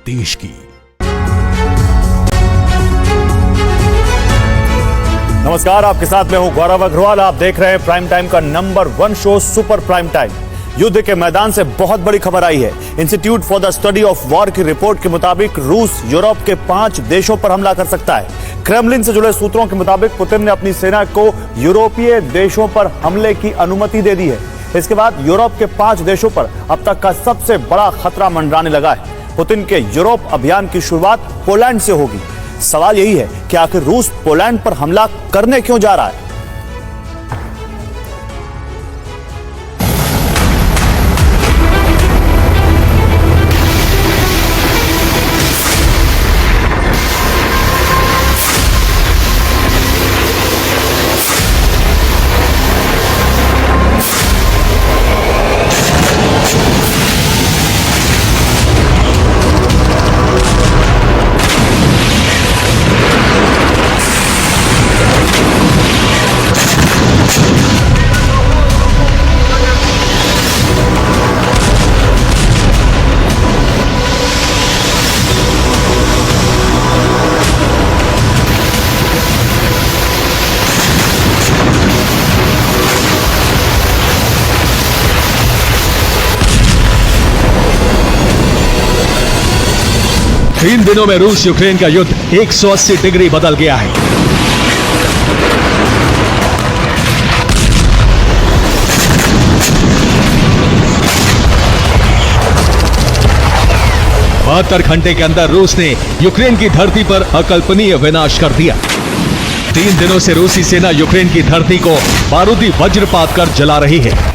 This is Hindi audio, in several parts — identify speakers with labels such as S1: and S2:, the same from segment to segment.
S1: देश की।
S2: नमस्कार, आपके साथ मैं हूं गौरव अग्रवाल। आप देख रहे हैं प्राइम टाइम का number 1 show super prime time. युद्ध के मैदान से बहुत बड़ी खबर आई है। Institute for the study of war की रिपोर्ट के मुताबिक रूस यूरोप के 5 देशों पर हमला कर सकता है। क्रेमलिन से जुड़े सूत्रों के मुताबिक पुतिन ने अपनी सेना को यूरोपीय देशों पर हमले की अनुमति दे दी है। इसके बाद यूरोप के 5 देशों पर अब तक का सबसे बड़ा खतरा मंडराने लगा है। पुतिन के यूरोप अभियान की शुरुआत पोलैंड से होगी। सवाल यही है कि आखिर रूस पोलैंड पर हमला करने क्यों जा रहा है।
S1: तीन दिनों में रूस यूक्रेन का युद्ध 180 डिग्री बदल गया है। बहत्तर घंटे के अंदर रूस ने यूक्रेन की धरती पर अकल्पनीय विनाश कर दिया। 3 दिनों से रूसी सेना यूक्रेन की धरती को बारूदी वज्रपात कर जला रही है।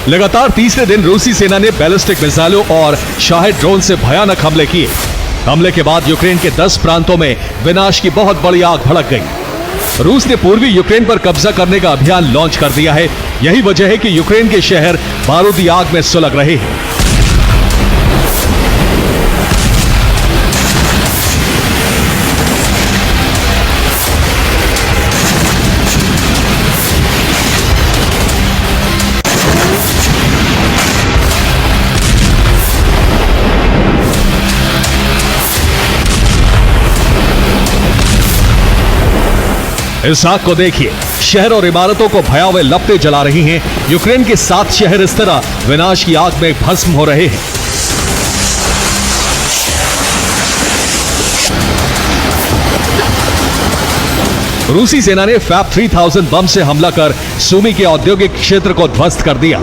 S1: लगातार तीसरे दिन रूसी सेना ने बैलिस्टिक मिसाइलों और शाहिद ड्रोन से भयानक हमले किए। हमले के बाद यूक्रेन के 10 प्रांतों में विनाश की बहुत बड़ी आग भड़क गई। रूस ने पूर्वी यूक्रेन पर कब्जा करने का अभियान लॉन्च कर दिया है। यही वजह है कि यूक्रेन के शहर बारूदी आग में सुलग रहे हैं। इस आग को देखिए, शहर और इमारतों को भयावह लपटें जला रही हैं। यूक्रेन के 7 शहर इस तरह विनाश की आग में भस्म हो रहे हैं। रूसी सेना ने फैब 3000 बम से हमला कर सुमी के औद्योगिक क्षेत्र को ध्वस्त कर दिया।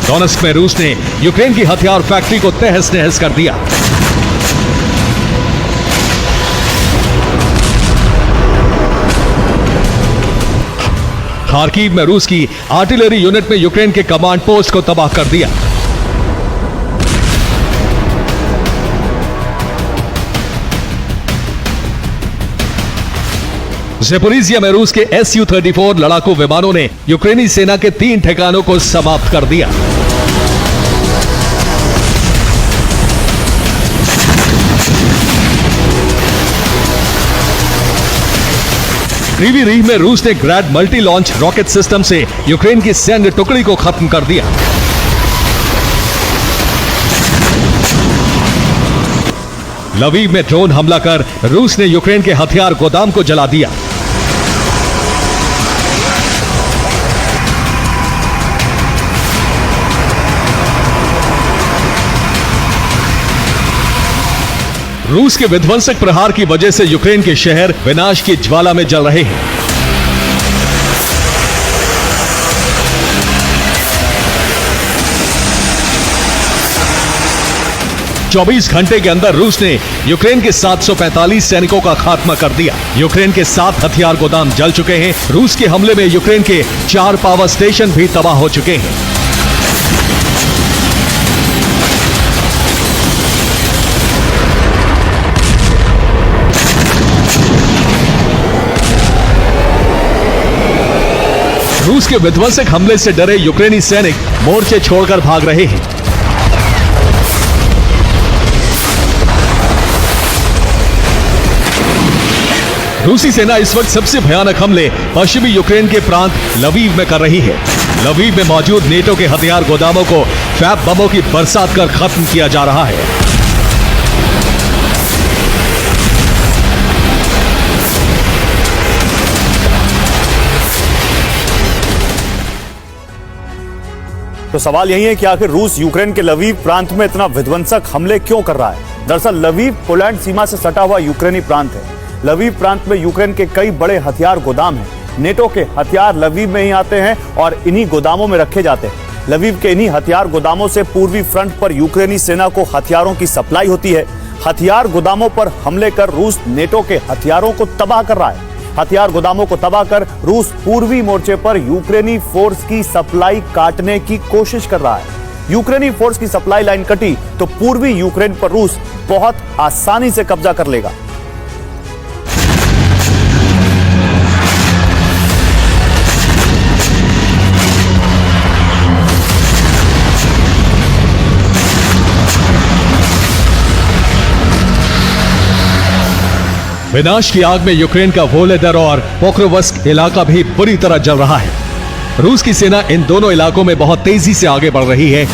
S1: डोनेस्क में रूस ने यूक्रेन की हथियार फैक्ट्री को तहस नहस कर दिया। खार्किव में रूस की आर्टिलरी यूनिट में यूक्रेन के कमांड पोस्ट को तबाह कर दिया। ज़ेपोरिज़िया में रूस के Su-34 लड़ाकू विमानों ने यूक्रेनी सेना के 3 ठिकानों को समाप्त कर दिया। क्रीवी रीह में रूस ने ग्रैड मल्टी लॉन्च रॉकेट सिस्टम से यूक्रेन की सैन्य टुकड़ी को खत्म कर दिया। लवीव में ड्रोन हमला कर रूस ने यूक्रेन के हथियार गोदाम को जला दिया। रूस के विध्वंसक प्रहार की वजह से यूक्रेन के शहर विनाश की ज्वाला में जल रहे हैं। चौबीस घंटे के अंदर रूस ने यूक्रेन के 745 सैनिकों का खात्मा कर दिया। यूक्रेन के 7 हथियार गोदाम जल चुके हैं। रूस के हमले में यूक्रेन के 4 पावर स्टेशन भी तबाह हो चुके हैं। रूस के विध्वंसक हमले से डरे यूक्रेनी सैनिक मोर्चे छोड़कर भाग रहे हैं। रूसी सेना इस वक्त सबसे भयानक हमले पश्चिमी यूक्रेन के प्रांत लवीव में कर रही है। लवीव में मौजूद नेटो के हथियार गोदामों को फैब बमों की बरसात कर खत्म किया जा रहा है।
S2: तो सवाल यही है कि आखिर रूस यूक्रेन के लवीव प्रांत में इतना विध्वंसक हमले क्यों कर रहा है। दरअसल लवीव पोलैंड सीमा से सटा हुआ यूक्रेनी प्रांत है। लवीव प्रांत में यूक्रेन के कई बड़े हथियार गोदाम हैं। नेटो के हथियार लवीव में ही आते हैं और इन्हीं गोदामों में रखे जाते हैं। लवीव के इन्हीं हथियार गोदामों से पूर्वी फ्रंट पर यूक्रेनी सेना को हथियारों की सप्लाई होती है। हथियार गोदामों पर हमले कर रूस नेटो के हथियारों को तबाह कर रहा है। हथियार गोदामों को तबाह कर रूस पूर्वी मोर्चे पर यूक्रेनी फोर्स की सप्लाई काटने की कोशिश कर रहा है। यूक्रेनी फोर्स की सप्लाई लाइन कटी तो पूर्वी यूक्रेन पर रूस बहुत आसानी से कब्जा कर लेगा।
S1: विनाश की आग में यूक्रेन का वोलेदर और पोक्रोवस्क इलाका भी बुरी तरह जल रहा है। रूस की सेना इन दोनों इलाकों में बहुत तेजी से आगे बढ़ रही है।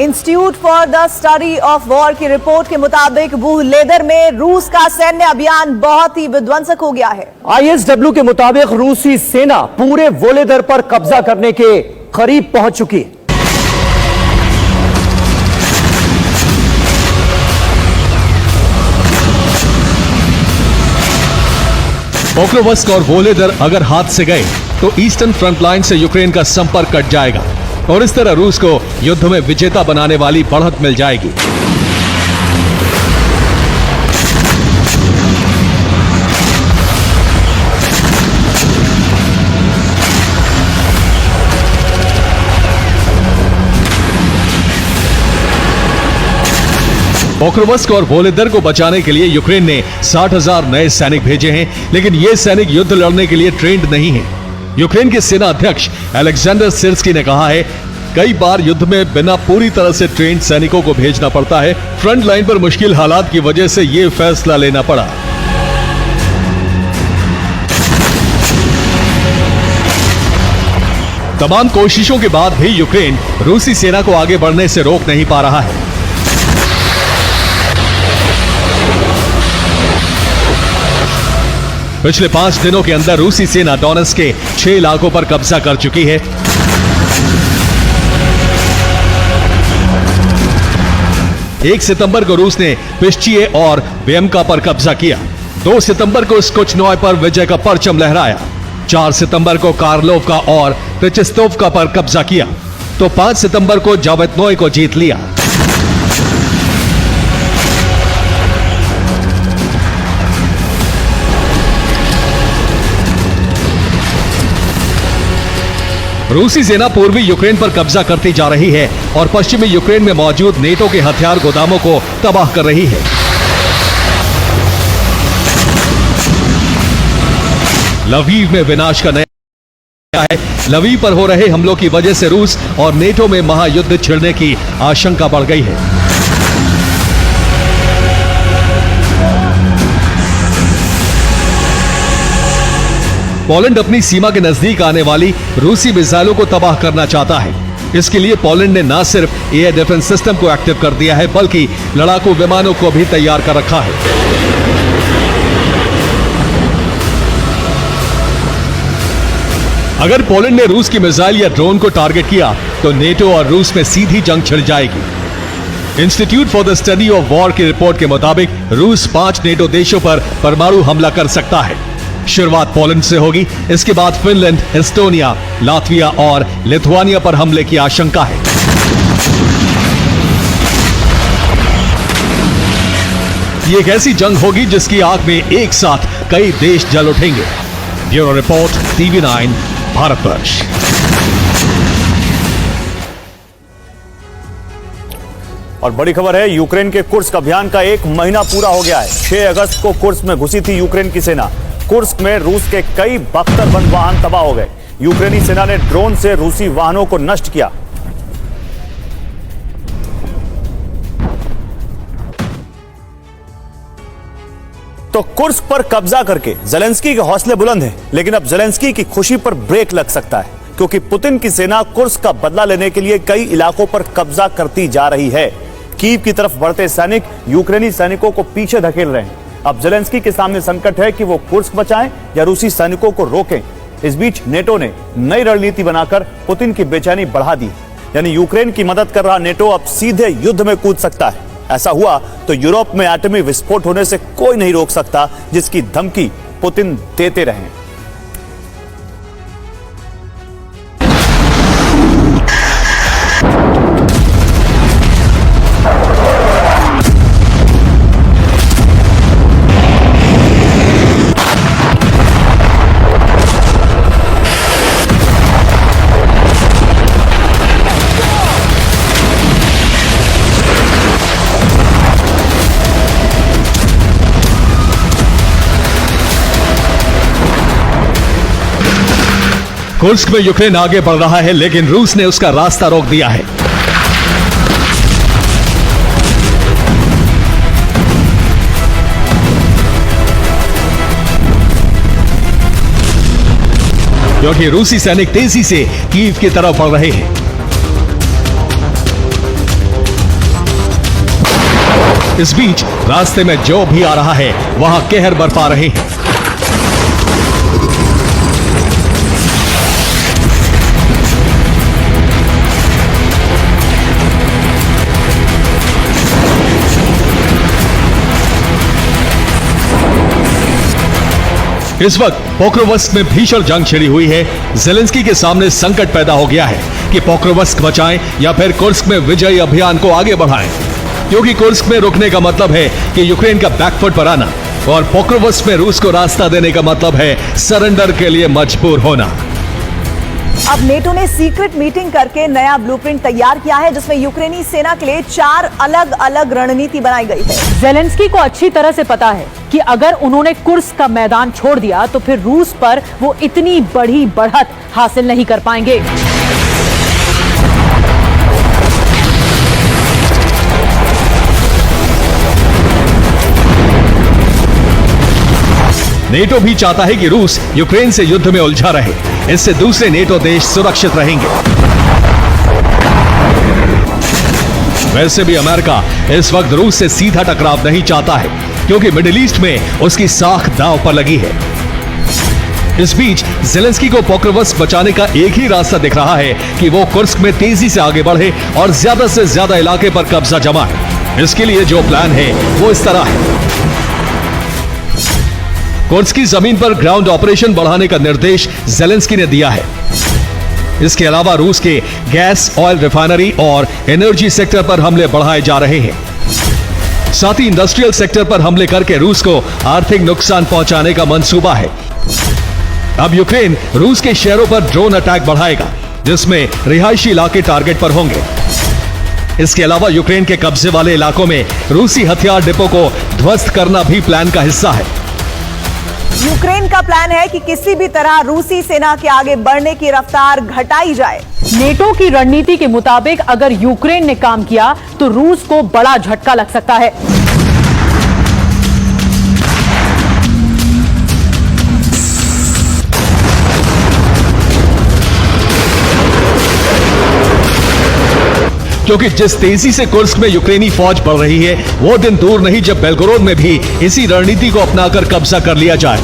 S3: Institute for the study of war की रिपोर्ट के मुताबिक वोलेदर में रूस का सैन्य अभियान बहुत ही विध्वंसक हो गया है।
S4: ISW के मुताबिक रूसी सेना पूरे वोलेदर पर कब्जा करने के करीब पहुंच चुकी है।
S1: पोक्रोवस्क और वोलेदर अगर हाथ से गए तो ईस्टर्न फ्रंट लाइन से यूक्रेन का संपर्क कट जाएगा और इस तरह रूस को युद्ध में विजेता बनाने वाली बढ़त मिल जाएगी। पोक्रोवस्क और वोलेदर को बचाने के लिए यूक्रेन ने 60,000 नए सैनिक भेजे हैं, लेकिन ये सैनिक युद्ध लड़ने के लिए ट्रेंड नहीं है। यूक्रेन के सेना अध्यक्ष अलेक्जेंडर सिर्स्की ने कहा है, कई बार युद्ध में बिना पूरी तरह से ट्रेंड सैनिकों को भेजना पड़ता है। फ्रंट लाइन पर मुश्किल हालात की वजह से यह फैसला लेना पड़ा। तमाम कोशिशों के बाद भी यूक्रेन रूसी सेना को आगे बढ़ने से रोक नहीं पा रहा है। पिछले 5 दिनों के अंदर रूसी सेना डोनेट्स्क के 6 इलाकों पर कब्जा कर चुकी है। एक सितंबर को रूस ने पिश्चिए और वेमका पर कब्जा किया। 2 सितंबर को स्कुचनॉय पर विजय का परचम लहराया। 4 सितंबर को कार्लोवका और प्रेचेस्तोवका पर कब्जा किया तो 5 सितंबर को जावेतनोय को जीत लिया। रूसी सेना पूर्वी यूक्रेन पर कब्जा करती जा रही है और पश्चिमी यूक्रेन में मौजूद नेटो के हथियार गोदामों को तबाह कर रही है। लवीव में विनाश का नया है। लवीव पर हो रहे हमलों की वजह से रूस और नेटो में महायुद्ध छिड़ने की आशंका बढ़ गई है। पोलैंड अपनी सीमा के नजदीक आने वाली रूसी मिसाइलों को तबाह करना चाहता है। इसके लिए पोलैंड ने न सिर्फ एयर डिफेंस सिस्टम को एक्टिव कर दिया है, बल्कि लड़ाकू विमानों को भी तैयार कर रखा है। अगर पोलैंड ने रूस की मिसाइल या ड्रोन को टारगेट किया तो नेटो और रूस में सीधी जंग छिड़ जाएगी। Institute for the study of war की रिपोर्ट के मुताबिक रूस 5 नेटो देशों पर परमाणु हमला कर सकता है। शुरुआत पोलैंड से होगी, इसके बाद फिनलैंड, एस्टोनिया, लातविया और लिथुआनिया पर हमले की आशंका है। ये एक ऐसी जंग होगी जिसकी आग में एक साथ कई देश जल उठेंगे। Bureau report, TV9 Bharatvarsh.
S2: और बड़ी खबर है, यूक्रेन के कुर्स्क अभियान का 1 महीना पूरा हो गया है। 6 अगस्त को कुर्स्क में घुसी थी यूक्रेन की सेना। कुर्स्क में रूस के कई बख्तरबंद वाहन तबाह हो गए। यूक्रेनी सेना ने ड्रोन से रूसी वाहनों को नष्ट किया। तो कुर्स्क पर कब्जा करके जेलेंस्की के हौसले बुलंद हैं, लेकिन अब जेलेंस्की की खुशी पर ब्रेक लग सकता है, क्योंकि पुतिन की सेना कुर्स्क का बदला लेने के लिए कई इलाकों पर कब्जा करती जा रही है। कीव की तरफ बढ़ते सैनिक यूक्रेनी सैनिकों को पीछे धकेल रहे हैं। अब जेलेंस्की के सामने संकट है कि वो कुर्स्क बचाएं या रूसी सैनिकों को रोकें। इस बीच नेटो ने नई रणनीति बनाकर पुतिन की बेचैनी बढ़ा दी, यानी यूक्रेन की मदद कर रहा नेटो अब सीधे युद्ध में कूद सकता है। ऐसा हुआ तो यूरोप में एटमी विस्फोट होने से कोई नहीं रोक सकता, जिसकी धमकी पुतिन देते रहें।
S1: कुर्स्क में यूक्रेन आगे बढ़ रहा है, लेकिन रूस ने उसका रास्ता रोक दिया है। क्योंकि रूसी सैनिक तेजी से कीव की तरफ बढ़ रहे हैं। इस बीच रास्ते में जो भी आ रहा है वहां कहर बरपा रहे हैं। इस वक्त पोक्रोवस्क में भीषण जंग छिड़ी हुई है। जेलेंस्की के सामने संकट पैदा हो गया है कि पोक्रोवस्क बचाएं या फिर कुर्स्क में विजयी अभियान को आगे बढ़ाएं, क्योंकि कुर्स्क में रुकने का मतलब है कि यूक्रेन का बैकफुट पर आना, और पोक्रोवस्क में रूस को रास्ता देने का मतलब है सरेंडर के लिए मजबूर होना।
S3: अब नेटो ने सीक्रेट मीटिंग करके नया ब्लूप्रिंट तैयार किया है, जिसमें यूक्रेनी सेना के लिए 4 अलग अलग रणनीति बनाई गई है।
S5: जेलेंस्की को अच्छी तरह से पता है कि अगर उन्होंने कुर्स्क का मैदान छोड़ दिया तो फिर रूस पर वो इतनी बड़ी बढ़त हासिल नहीं कर पाएंगे।
S1: नेटो भी चाहता है कि रूस यूक्रेन से युद्ध में उलझा रहे, इससे दूसरे नेटो देश सुरक्षित रहेंगे। वैसे भी अमेरिका इस वक्त रूस से सीधा टकराव नहीं चाहता है, क्योंकि मिडिल ईस्ट में उसकी साख दांव पर लगी है। इस बीच जेलेंस्की को पोक्रोवस्क बचाने का एक ही रास्ता दिख रहा है कि वो कुर्स्क में तेजी से आगे बढ़े और ज्यादा से ज्यादा इलाके पर कब्जा जमाए। इसके लिए जो प्लान है वो इस तरह है। कुर्स्क की जमीन पर ग्राउंड ऑपरेशन बढ़ाने का निर्देश जेलेंस्की ने दिया है। इसके अलावा रूस के गैस, ऑयल रिफाइनरी और एनर्जी सेक्टर पर हमले बढ़ाए जा रहे हैं। साथ ही इंडस्ट्रियल सेक्टर पर हमले करके रूस को आर्थिक नुकसान पहुंचाने का मंसूबा है। अब यूक्रेन रूस के शहरों पर ड्रोन अटैक बढ़ाएगा, जिसमें रिहायशी इलाके टारगेट पर होंगे। इसके अलावा यूक्रेन के कब्जे वाले इलाकों में रूसी हथियार डिपो को ध्वस्त करना भी प्लान का हिस्सा है।
S3: यूक्रेन का प्लान है कि किसी भी तरह रूसी सेना के आगे बढ़ने की रफ्तार घटाई जाए।
S5: नेटो की रणनीति के मुताबिक अगर यूक्रेन ने काम किया तो रूस को बड़ा झटका लग सकता है।
S1: क्योंकि जिस तेजी से कुर्स्क में यूक्रेनी फौज बढ़ रही है, वो दिन दूर नहीं जब बेलगोरोद में भी इसी रणनीति को अपनाकर कब्जा कर लिया जाए।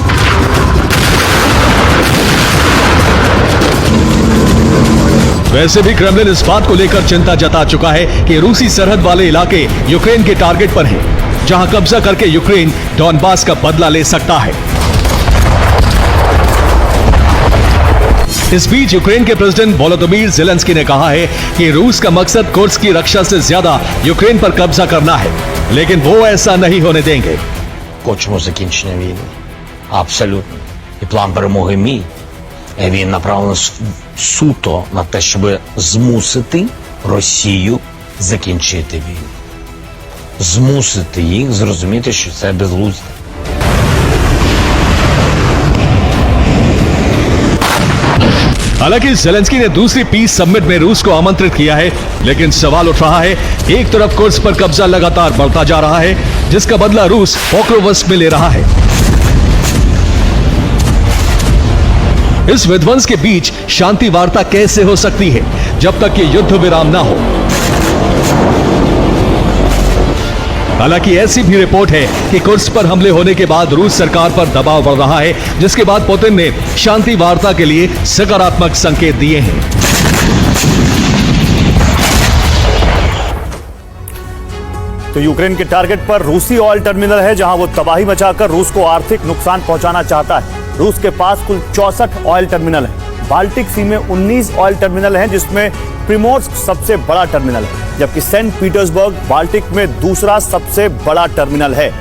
S1: वैसे भी क्रेमलिन इस बात को लेकर चिंता जता चुका है कि रूसी सरहद वाले इलाके यूक्रेन के टारगेट पर हैं, जहां कब्जा करके यूक्रेन डॉनबास का बदला ले सकता है। इस बीच यूक्रेन के प्रेसिडेंट वोलोदिमीर ज़ेलेंस्की ने कहा है कि रूस का मकसद कुर्स्क की रक्षा से ज्यादा यूक्रेन पर कब्जा करना है, लेकिन वो ऐसा नहीं होने देंगे।
S6: Хочемо закінчення війни. Абсолютно. І план перемоги мій. Він направлений суто на те, щоб змусити Росію закінчити війну. Змусити їх зрозуміти, що це безглуздо.
S1: हालांकि जेलेंस्की ने दूसरी पीस समिट में रूस को आमंत्रित किया है, लेकिन सवाल उठ रहा है, एक तरफ कुर्स्क पर कब्जा लगातार बढ़ता जा रहा है, जिसका बदला रूस पोक्रोवस्क में ले रहा है। इस विध्वंस के बीच शांति वार्ता कैसे हो सकती है जब तक ये युद्ध विराम ना हो? हालांकि ऐसी भी रिपोर्ट है कि कुर्स्क पर हमले होने के बाद रूस सरकार पर दबाव बढ़ रहा है, जिसके बाद पुतिन ने शांति वार्ता के लिए सकारात्मक संकेत दिए हैं।
S2: तो यूक्रेन के टारगेट पर रूसी ऑयल टर्मिनल है, जहां वो तबाही मचाकर रूस को आर्थिक नुकसान पहुंचाना चाहता है। रूस के पास कुल 64 ऑयल टर्मिनल है। बाल्टिक सी में 19 ऑयल टर्मिनल हैं, जिसमें प्रिमोर्स्क सबसे बड़ा टर्मिनल है, जबकि सेंट पीटर्सबर्ग बाल्टिक में दूसरा सबसे बड़ा टर्मिनल है।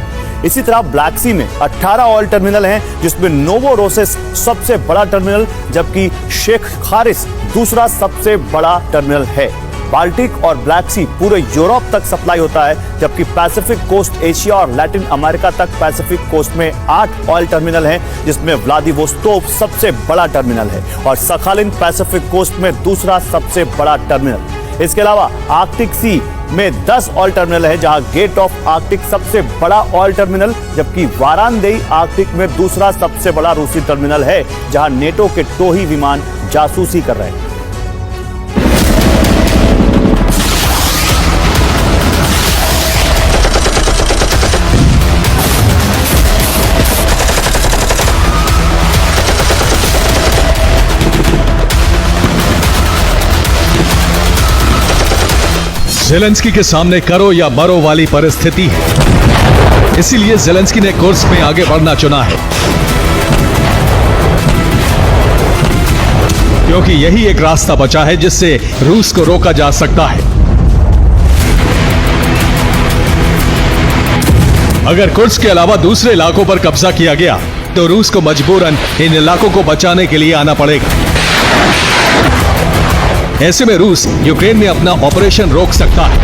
S2: इसी तरह ब्लैक सी में 18 ऑयल टर्मिनल हैं, जिसमें नोवोरोसिस्क सबसे बड़ा टर्मिनल, जबकि शेख खारिस दूसरा सबसे बड़ा टर्मिनल है। बाल्टिक और ब्लैक सी पूरे यूरोप तक सप्लाई होता है, जबकि पैसिफिक कोस्ट एशिया और लैटिन अमेरिका तक पैसिफिक कोस्ट में 8 ऑयल टर्मिनल हैं, जिसमें व्लादिवोस्तोक सबसे बड़ा टर्मिनल है और सखालिन पैसिफिक कोस्ट में दूसरा सबसे बड़ा टर्मिनल। इसके अलावा आर्कटिक सी में 10 ऑयल टर्मिनल है, जहां गेट ऑफ आर्कटिक सबसे बड़ा ऑयल टर्मिनल, जबकि वारानदेई आर्कटिक में दूसरा सबसे बड़ा रूसी टर्मिनल है, जहां नेटो के टोही विमान जासूसी कर रहे हैं।
S1: जेलेंस्की के सामने करो या मरो वाली परिस्थिति है, इसीलिए जेलेंस्की ने कुर्स्क में आगे बढ़ना चुना है, क्योंकि यही एक रास्ता बचा है जिससे रूस को रोका जा सकता है। अगर कुर्स्क के अलावा दूसरे इलाकों पर कब्जा किया गया तो रूस को मजबूरन इन इलाकों को बचाने के लिए आना पड़ेगा। ऐसे में रूस यूक्रेन में अपना ऑपरेशन रोक सकता है।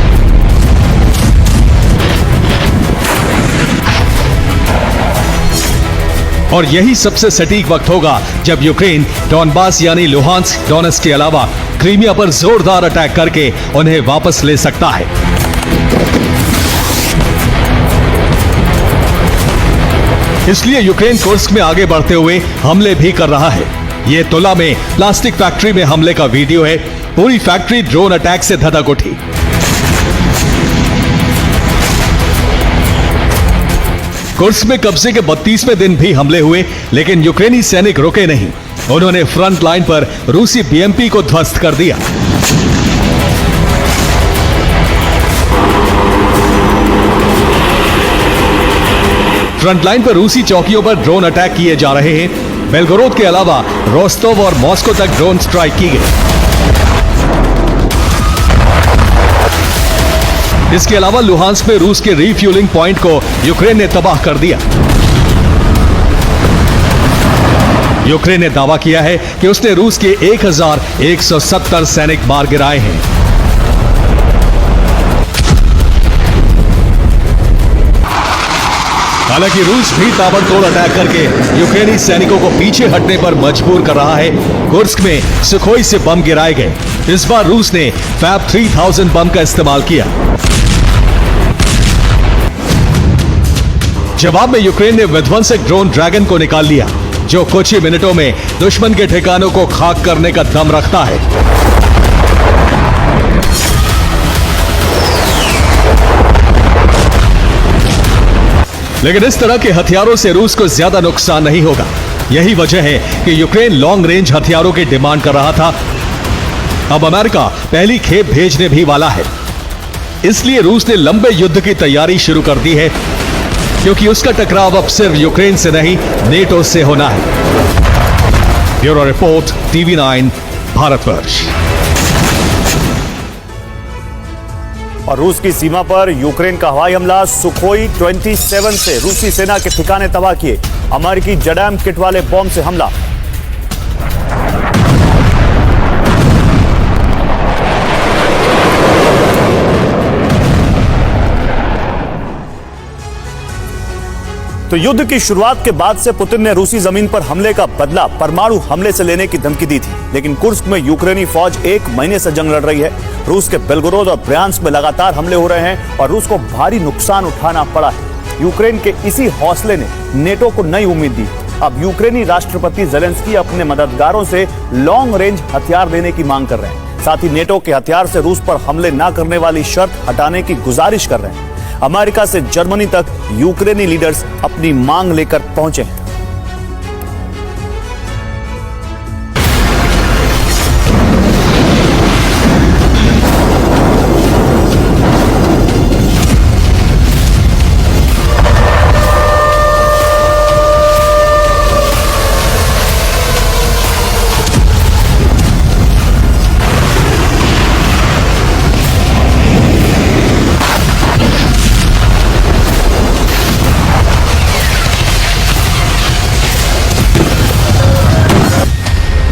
S1: और यही सबसे सटीक वक्त होगा जब यूक्रेन डॉनबास यानी लुहांस्क, डोनेट्स्क के अलावा क्रीमिया पर जोरदार अटैक करके उन्हें वापस ले सकता है। इसलिए यूक्रेन कुर्स्क में आगे बढ़ते हुए हमले भी कर रहा है। ये तुला में प्लास्टिक फैक्ट्री में हमले का वीडियो है। पूरी फैक्ट्री ड्रोन अटैक से धधक उठी। कुर्स्क में कब्जे के 32वें दिन भी हमले हुए, लेकिन यूक्रेनी सैनिक रुके नहीं। उन्होंने फ्रंट लाइन पर रूसी बीएमपी को ध्वस्त कर दिया। फ्रंट लाइन पर रूसी चौकियों पर ड्रोन अटैक किए जा रहे हैं। बेलगोरोद के अलावा रोस्तोव और मॉस्को तक ड्रोन स्ट्राइक की गई। इसके अलावा लुहांस्क में रूस के रीफ्यूलिंग पॉइंट को यूक्रेन ने तबाह कर दिया। यूक्रेन ने दावा किया है कि उसने रूस के 1170 सैनिक मार गिराए हैं। हालांकि रूस भी ताबड़तोड़ अटैक करके यूक्रेनी सैनिकों को पीछे हटने पर मजबूर कर रहा है। कुर्स्क में सुखोई से बम गिराए गए। इस बार रूस ने फैब 3000 बम का इस्तेमाल किया। जवाब में यूक्रेन ने विध्वंसक ड्रोन ड्रैगन को निकाल लिया, जो कुछ ही मिनटों में दुश्मन के ठिकानों को खाक करने का दम रखता है। लेकिन इस तरह के हथियारों से रूस को ज्यादा नुकसान नहीं होगा। यही वजह है कि यूक्रेन लॉन्ग रेंज हथियारों की डिमांड कर रहा था। अब अमेरिका पहली खेप भेजने भी वाला है। इसलिए रूस ने लंबे युद्ध की तैयारी शुरू कर दी है, क्योंकि उसका टकराव अब सिर्फ यूक्रेन से नहीं, नेटो से होना है। Bureau report, TV9 Bharatvarsh.
S2: और रूस की सीमा पर यूक्रेन का हवाई हमला, सुखोई 27 से रूसी सेना के ठिकाने तबाह किए। अमेरिकी जडैम किट वाले बॉम्ब से हमला। तो युद्ध की शुरुआत के बाद से पुतिन ने रूसी जमीन पर हमले का बदला परमाणु हमले से लेने की धमकी दी थी, लेकिन कुर्स्क में यूक्रेनी फौज 1 महीने से जंग लड़ रही है। रूस के बेलगोरोद और ब्रयांस्क में लगातार हमले हो रहे हैं और रूस को भारी नुकसान उठाना पड़ा है। यूक्रेन के इसी हौसले ने नेटो को नई उम्मीद दी। अब यूक्रेनी राष्ट्रपति जेलेंस्की अपने मददगारों से लॉन्ग रेंज हथियार देने की मांग कर रहे हैं। साथ ही नेटो के हथियार से रूस पर हमले न करने वाली शर्त हटाने की गुजारिश कर रहे हैं। अमेरिका से जर्मनी तक यूक्रेनी लीडर्स अपनी मांग लेकर पहुंचे हैं।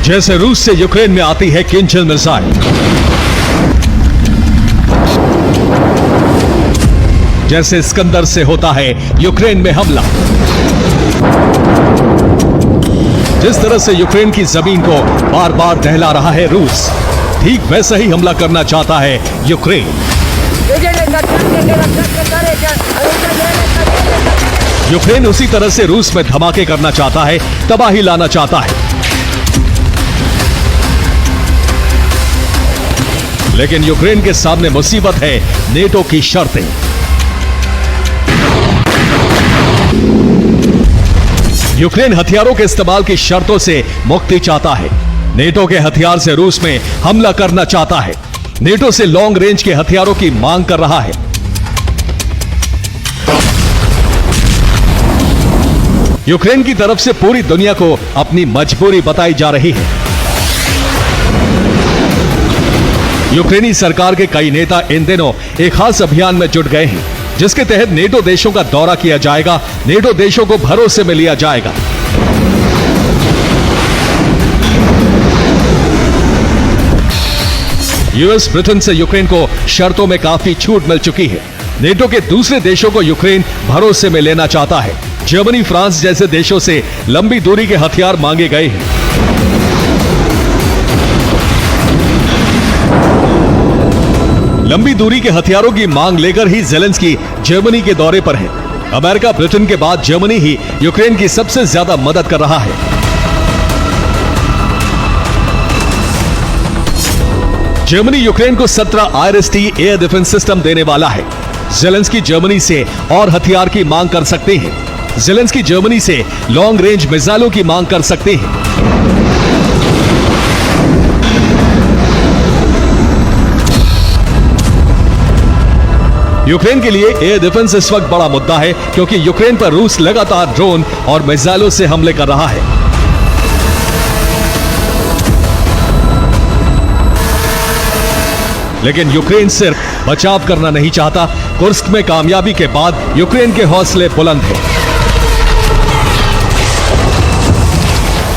S1: जैसे रूस से यूक्रेन में आती है किंजल मिसाइल, जैसे इस्कंदर से होता है यूक्रेन में हमला, जिस तरह से यूक्रेन की जमीन को बार बार दहला रहा है रूस, ठीक वैसा ही हमला करना चाहता है यूक्रेन। यूक्रेन उसी तरह से रूस में धमाके करना चाहता है, तबाही लाना चाहता है। लेकिन यूक्रेन के सामने मुसीबत है नेटो की शर्तें। यूक्रेन हथियारों के इस्तेमाल की शर्तों से मुक्ति चाहता है। नेटो के हथियार से रूस में हमला करना चाहता है। नेटो से लॉन्ग रेंज के हथियारों की मांग कर रहा है। यूक्रेन की तरफ से पूरी दुनिया को अपनी मजबूरी बताई जा रही है। यूक्रेनी सरकार के कई नेता इन दिनों एक खास अभियान में जुट गए हैं, जिसके तहत नेटो देशों का दौरा किया जाएगा। नेटो देशों को भरोसे में लिया जाएगा। यूएस ब्रिटेन से यूक्रेन को शर्तों में काफी छूट मिल चुकी है। नेटो के दूसरे देशों को यूक्रेन भरोसे में लेना चाहता है। जर्मनी, फ्रांस जैसे देशों से लंबी दूरी के हथियार मांगे गए हैं। लंबी दूरी के हथियारों की मांग लेकर ही जेलेंस्की जर्मनी के दौरे पर है। अमेरिका, ब्रिटेन के बाद जर्मनी ही यूक्रेन की सबसे ज्यादा मदद कर रहा है। जर्मनी यूक्रेन को 17 IRIS-T एयर डिफेंस सिस्टम देने वाला है। जेलेंस्की जर्मनी से और हथियार की मांग कर सकते हैं। जेलेंस्की जर्मनी से लॉन्ग रेंज मिसाइलों की मांग कर सकते हैं। यूक्रेन के लिए एयर डिफेंस इस वक्त बड़ा मुद्दा है, क्योंकि यूक्रेन पर रूस लगातार ड्रोन और मिसाइलों से हमले कर रहा है। लेकिन यूक्रेन सिर्फ बचाव करना नहीं चाहता। कुर्स्क में कामयाबी के बाद यूक्रेन के हौसले बुलंद हैं।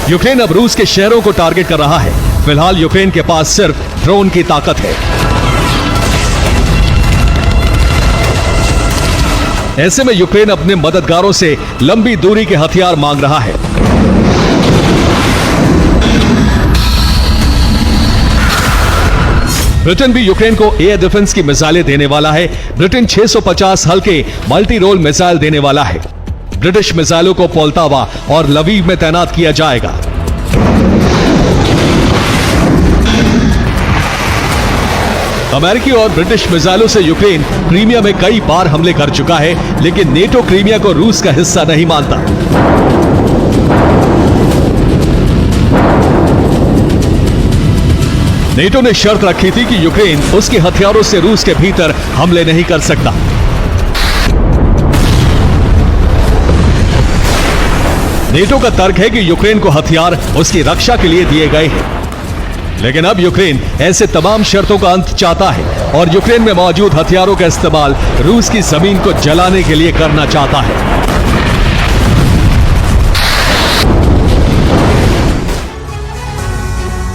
S1: यूक्रेन अब रूस के शहरों को टारगेट कर रहा है। फिलहाल यूक्रेन के पास सिर्फ ड्रोन की ताकत है। ऐसे में यूक्रेन अपने मददगारों से लंबी दूरी के हथियार मांग रहा है। ब्रिटेन भी यूक्रेन को एयर डिफेंस की मिसाइलें देने वाला है। ब्रिटेन 650 हल्के मल्टी रोल मिसाइल देने वाला है। ब्रिटिश मिसाइलों को पोल्टावा और लवीव में तैनात किया जाएगा। अमेरिकी और ब्रिटिश मिसाइलों से यूक्रेन क्रीमिया में कई बार हमले कर चुका है, लेकिन नेटो क्रीमिया को रूस का हिस्सा नहीं मानता। नेटो ने शर्त रखी थी कि यूक्रेन उसके हथियारों से रूस के भीतर हमले नहीं कर सकता। नेटो का तर्क है कि यूक्रेन को हथियार उसकी रक्षा के लिए दिए गए हैं। लेकिन अब यूक्रेन ऐसे तमाम शर्तों का अंत चाहता है और यूक्रेन में मौजूद हथियारों का इस्तेमाल रूस की जमीन को जलाने के लिए करना चाहता है।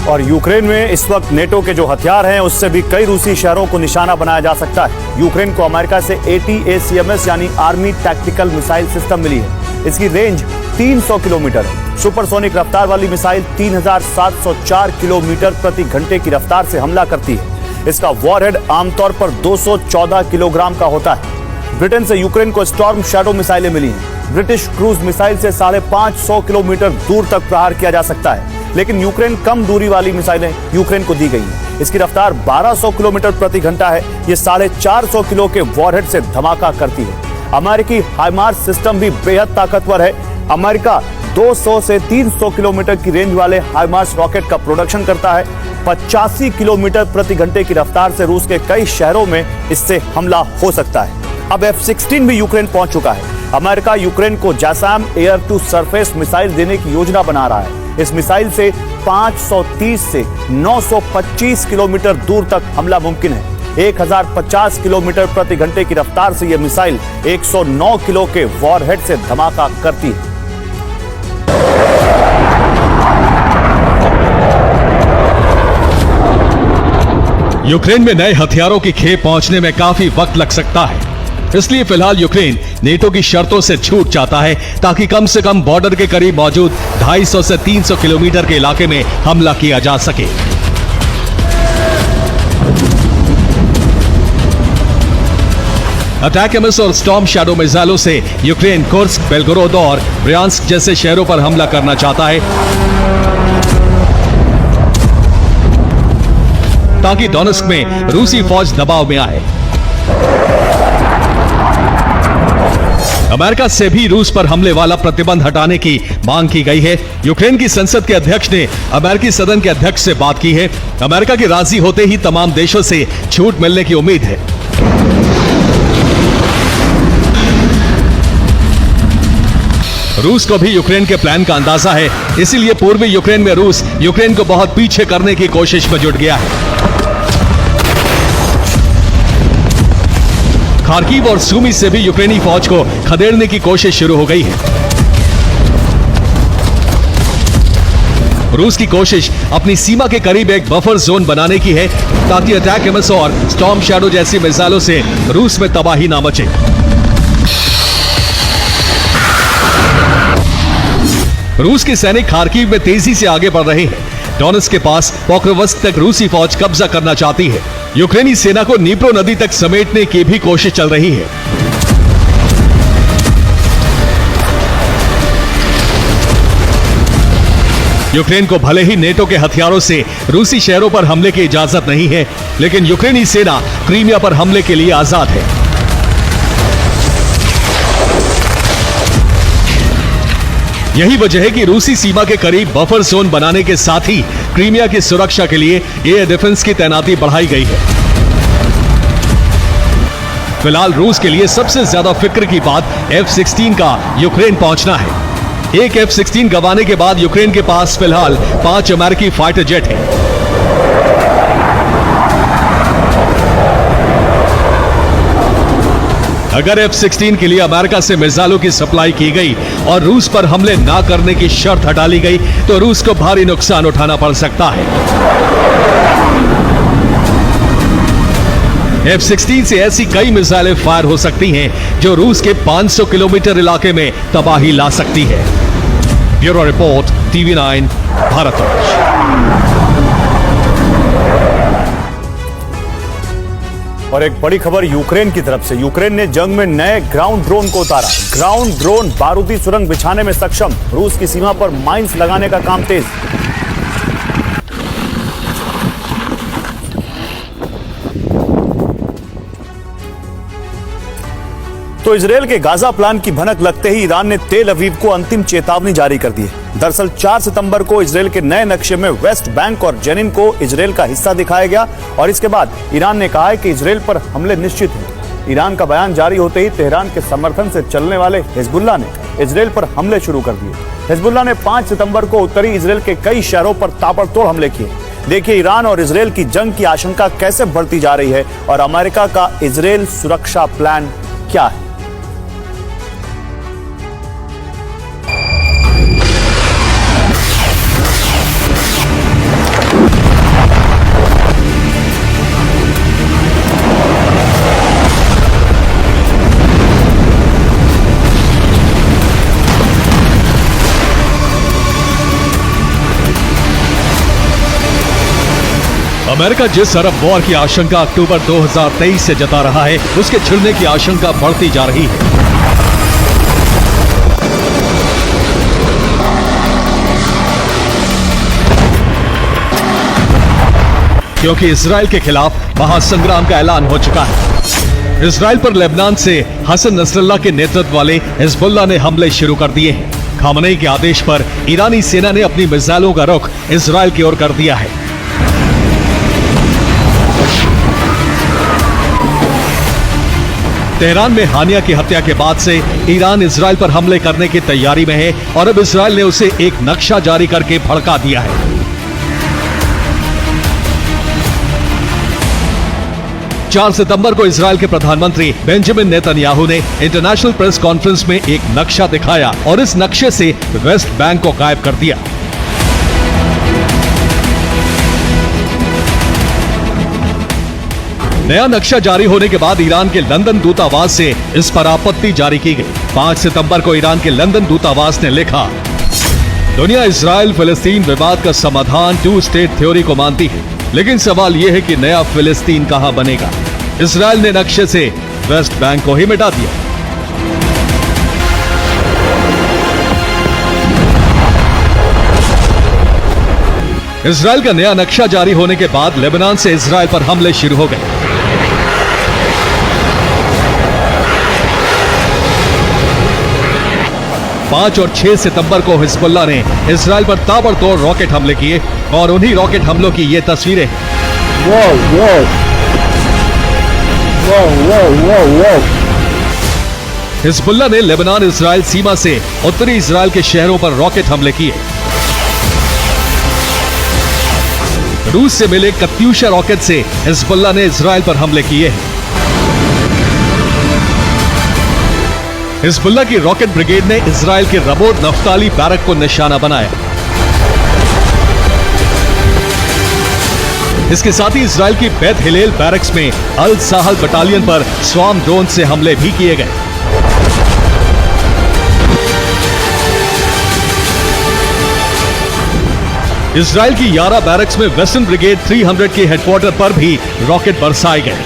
S2: और यूक्रेन में इस वक्त नेटो के जो हथियार हैं उससे भी कई रूसी शहरों को निशाना बनाया जा सकता है। यूक्रेन को अमेरिका से ATACMS यानी आर्मी टैक्टिकल मिसाइल सिस्टम मिली है। इसकी रेंज 300 किलोमीटर है। सुपरसोनिक रफ्तार वाली मिसाइल 3704 किलोमीटर प्रति घंटे की रफ्तार से हमला करती है। इसका वॉरहेड आमतौर पर 214 किलोग्राम का होता है। ब्रिटेन से यूक्रेन को स्टॉर्म शैडो मिसाइलें मिली हैं। ब्रिटिश क्रूज मिसाइल से 550 किलोमीटर दूर तक प्रहार किया जा सकता है, लेकिन यूक्रेन कम दूरी वाली मिसाइलें यूक्रेन को दी गई हैं। इसकी रफ्तार 1200 किलोमीटर प्रति घंटा है। ये 450 किलो के वॉरहेड से धमाका करती है। अमेरिकी हाइमार्स सिस्टम भी बेहद ताकतवर है। अमेरिका 200 से 300 किलोमीटर की रेंज वाले हाइमार्स रॉकेट का प्रोडक्शन करता है। 85 किलोमीटर प्रति घंटे की रफ्तार से रूस के कई शहरों में इससे हमला हो सकता है। अब F-16 भी यूक्रेन पहुंच चुका है। अमेरिका यूक्रेन को जैसैम एयर टू सरफेस मिसाइल देने की योजना बना रहा है। इस मिसाइल से 530 से 925 किलोमीटर दूर तक हमला मुमकिन है। 1050 किलोमीटर प्रति घंटे की रफ्तार से यह मिसाइल 109 किलो के वॉरहेड से धमाका करती है।
S1: यूक्रेन में नए हथियारों की खेप पहुंचने में काफी वक्त लग सकता है, इसलिए फिलहाल यूक्रेन नेटो की शर्तों से छूट चाहता है ताकि कम से कम बॉर्डर के करीब मौजूद 250 से 300 किलोमीटर के इलाके में हमला किया जा सके। अटैक एमएस और स्टॉर्म शैडो मिसाइलों से यूक्रेन कुर्स्क, बेलगोरोद और ब्रियांस्क जैसे शहरों पर हमला करना चाहता है ताकि डोनेस्क में रूसी फौज दबाव में आए। अमेरिका से भी रूस पर हमले वाला प्रतिबंध हटाने की मांग की गई है। यूक्रेन की संसद के अध्यक्ष ने अमेरिकी सदन के अध्यक्ष से बात की है। अमेरिका के राजी होते ही तमाम देशों से छूट मिलने की उम्मीद है। रूस को भी यूक्रेन के प्लान का अंदाजा है, इसीलिए पूर्वी यूक्रेन में रूस यूक्रेन को बहुत पीछे करने की कोशिश में जुट गया है। खार्किव और सूमी से भी यूक्रेनी फौज को खदेड़ने की कोशिश शुरू हो गई है। रूस की कोशिश अपनी सीमा के करीब एक बफर जोन बनाने की है ताकि अटैक एमएस और स्टॉर्म शैडो जैसी मिसाइलों से रूस में तबाही ना मचे। रूस के सैनिक खार्किव में तेजी से आगे बढ़ रहे हैं। डोनेस्क के पास पोक्रोवस्क तक रूसी फौज कब्जा करना चाहती है। यूक्रेनी सेना को नीप्रो नदी तक समेटने की भी कोशिश चल रही है। यूक्रेन को भले ही नेटो के हथियारों से रूसी शहरों पर हमले की इजाजत नहीं है, लेकिन यूक्रेनी सेना क्रीमिया पर हमले के लिए आजाद है। यही वजह है कि रूसी सीमा के करीब बफर जोन बनाने के साथ ही क्रीमिया की सुरक्षा के लिए एयर डिफेंस की तैनाती बढ़ाई गई है। फिलहाल रूस के लिए सबसे ज्यादा फिक्र की बात F-16 का यूक्रेन पहुंचना है। एक F-16 गंवाने के बाद यूक्रेन के पास फिलहाल 5 अमेरिकी फाइटर जेट हैं। अगर F-16 के लिए अमेरिका से मिसाइलों की सप्लाई की गई और रूस पर हमले ना करने की शर्त हटा ली गई तो रूस को भारी नुकसान उठाना पड़ सकता है। F-16 से ऐसी कई मिसाइलें फायर हो सकती हैं जो रूस के 500 किलोमीटर इलाके में तबाही ला सकती है। Bureau report, TV9 Bharatvarsh.
S2: और एक बड़ी खबर यूक्रेन की तरफ से। यूक्रेन ने जंग में नए ग्राउंड ड्रोन को उतारा। ग्राउंड ड्रोन बारूदी सुरंग बिछाने में सक्षम। रूस की सीमा पर माइंस लगाने का काम तेज। तो इजरायल के गाजा प्लान की भनक लगते ही ईरान ने तेल अवीव को अंतिम चेतावनी जारी कर दी है। दरअसल 4 सितंबर को इजरायल के नए नक्शे में वेस्ट बैंक और जेनिन को इजरायल का हिस्सा दिखाया गया और इसके बाद ईरान ने कहा है कि इजरायल पर हमले निश्चित हैं। ईरान का बयान जारी होते ही तेहरान के समर्थन से चलने वाले हिजबुल्लाह ने इजरायल पर हमले शुरू कर दिए। हिजबुल्लाह ने 5 सितंबर को उत्तरी इजरायल के कई शहरों पर ताबड़तोड़ हमले किए। देखिए ईरान और इजरायल की जंग की आशंका कैसे बढ़ती जा रही है और अमेरिका का इजरायल सुरक्षा प्लान क्या है।
S1: अमेरिका जिस अरब वॉर की आशंका अक्टूबर 2023 से जता रहा है, उसके छिड़ने की आशंका बढ़ती जा रही है। क्योंकि इजराइल के खिलाफ महासंग्राम का ऐलान हो चुका है। इजराइल पर लेबनान से हसन नसरल्लाह के नेतृत्व वाले हिजबुल्लाह ने हमले शुरू कर दिए हैं। खामनेई के आदेश पर ईरानी सेना ने अपनी मिसाइलों का रुख इजराइल की ओर कर दिया है। तेहरान में हानिया की हत्या के बाद से ईरान इजराइल पर हमले करने की तैयारी में है और अब इजराइल ने उसे एक नक्शा जारी करके भड़का दिया है। 4 सितंबर को इजराइल के प्रधानमंत्री बेंजामिन नेतन्याहू ने इंटरनेशनल प्रेस कॉन्फ्रेंस में एक नक्शा दिखाया और इस नक्शे से वेस्ट बैंक को गायब कर दिया। नया नक्शा जारी होने के बाद ईरान के लंदन दूतावास से इस पर आपत्ति जारी की गई। 5 सितंबर को ईरान के लंदन दूतावास ने लिखा, दुनिया इजराइल फिलिस्तीन विवाद का समाधान 2 स्टेट थ्योरी को मानती है, लेकिन सवाल यह है कि नया फिलिस्तीन कहां बनेगा। इजराइल ने नक्शे से वेस्ट बैंक को ही मिटा दिया। इजराइल का नया नक्शा जारी होने के बाद लेबनान से इजराइल पर हमले शुरू हो गए। पांच और 6 सितंबर को हिजबुल्लाह ने इजराइल पर ताबड़तोड़ रॉकेट हमले किए और उन्हीं रॉकेट हमलों की ये तस्वीरें। हिजबुल्लाह ने लेबनान इजराइल सीमा से उत्तरी इजराइल के शहरों पर रॉकेट हमले किए। रूस से मिले कत्यूशा रॉकेट से हिजबुल्लाह ने इजराइल पर हमले किए हैं। हिजबुल्लाह की रॉकेट ब्रिगेड ने इजराइल के रमोद नफ्ताली बैरक को निशाना बनाया। इसके साथ ही इजराइल की बैत हिलेल बैरक्स में अल साहल बटालियन पर स्वार्म ड्रोन से हमले भी किए गए। इजराइल की यारा बैरक्स में वेस्टर्न ब्रिगेड 300 के हेडक्वार्टर पर भी रॉकेट बरसाए गए।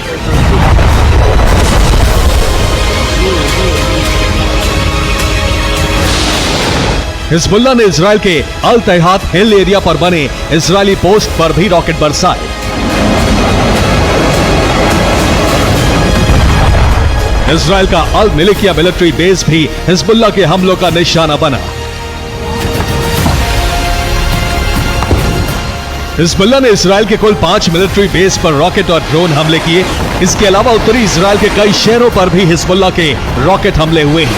S1: हिजबुल्लाह ने इजराइल के अल तैहात हिल एरिया पर बने इजरायली पोस्ट पर भी रॉकेट बरसाए। इजराइल का अल मिलिकिया मिलिट्री बेस भी हिजबुल्लाह के हमलों का निशाना बना। हिजबुल्लाह ने इजराइल के कुल 5 मिलिट्री बेस पर रॉकेट और ड्रोन हमले किए। इसके अलावा उत्तरी इजराइल के कई शहरों पर भी हिजबुल्लाह के रॉकेट हमले हुए हैं।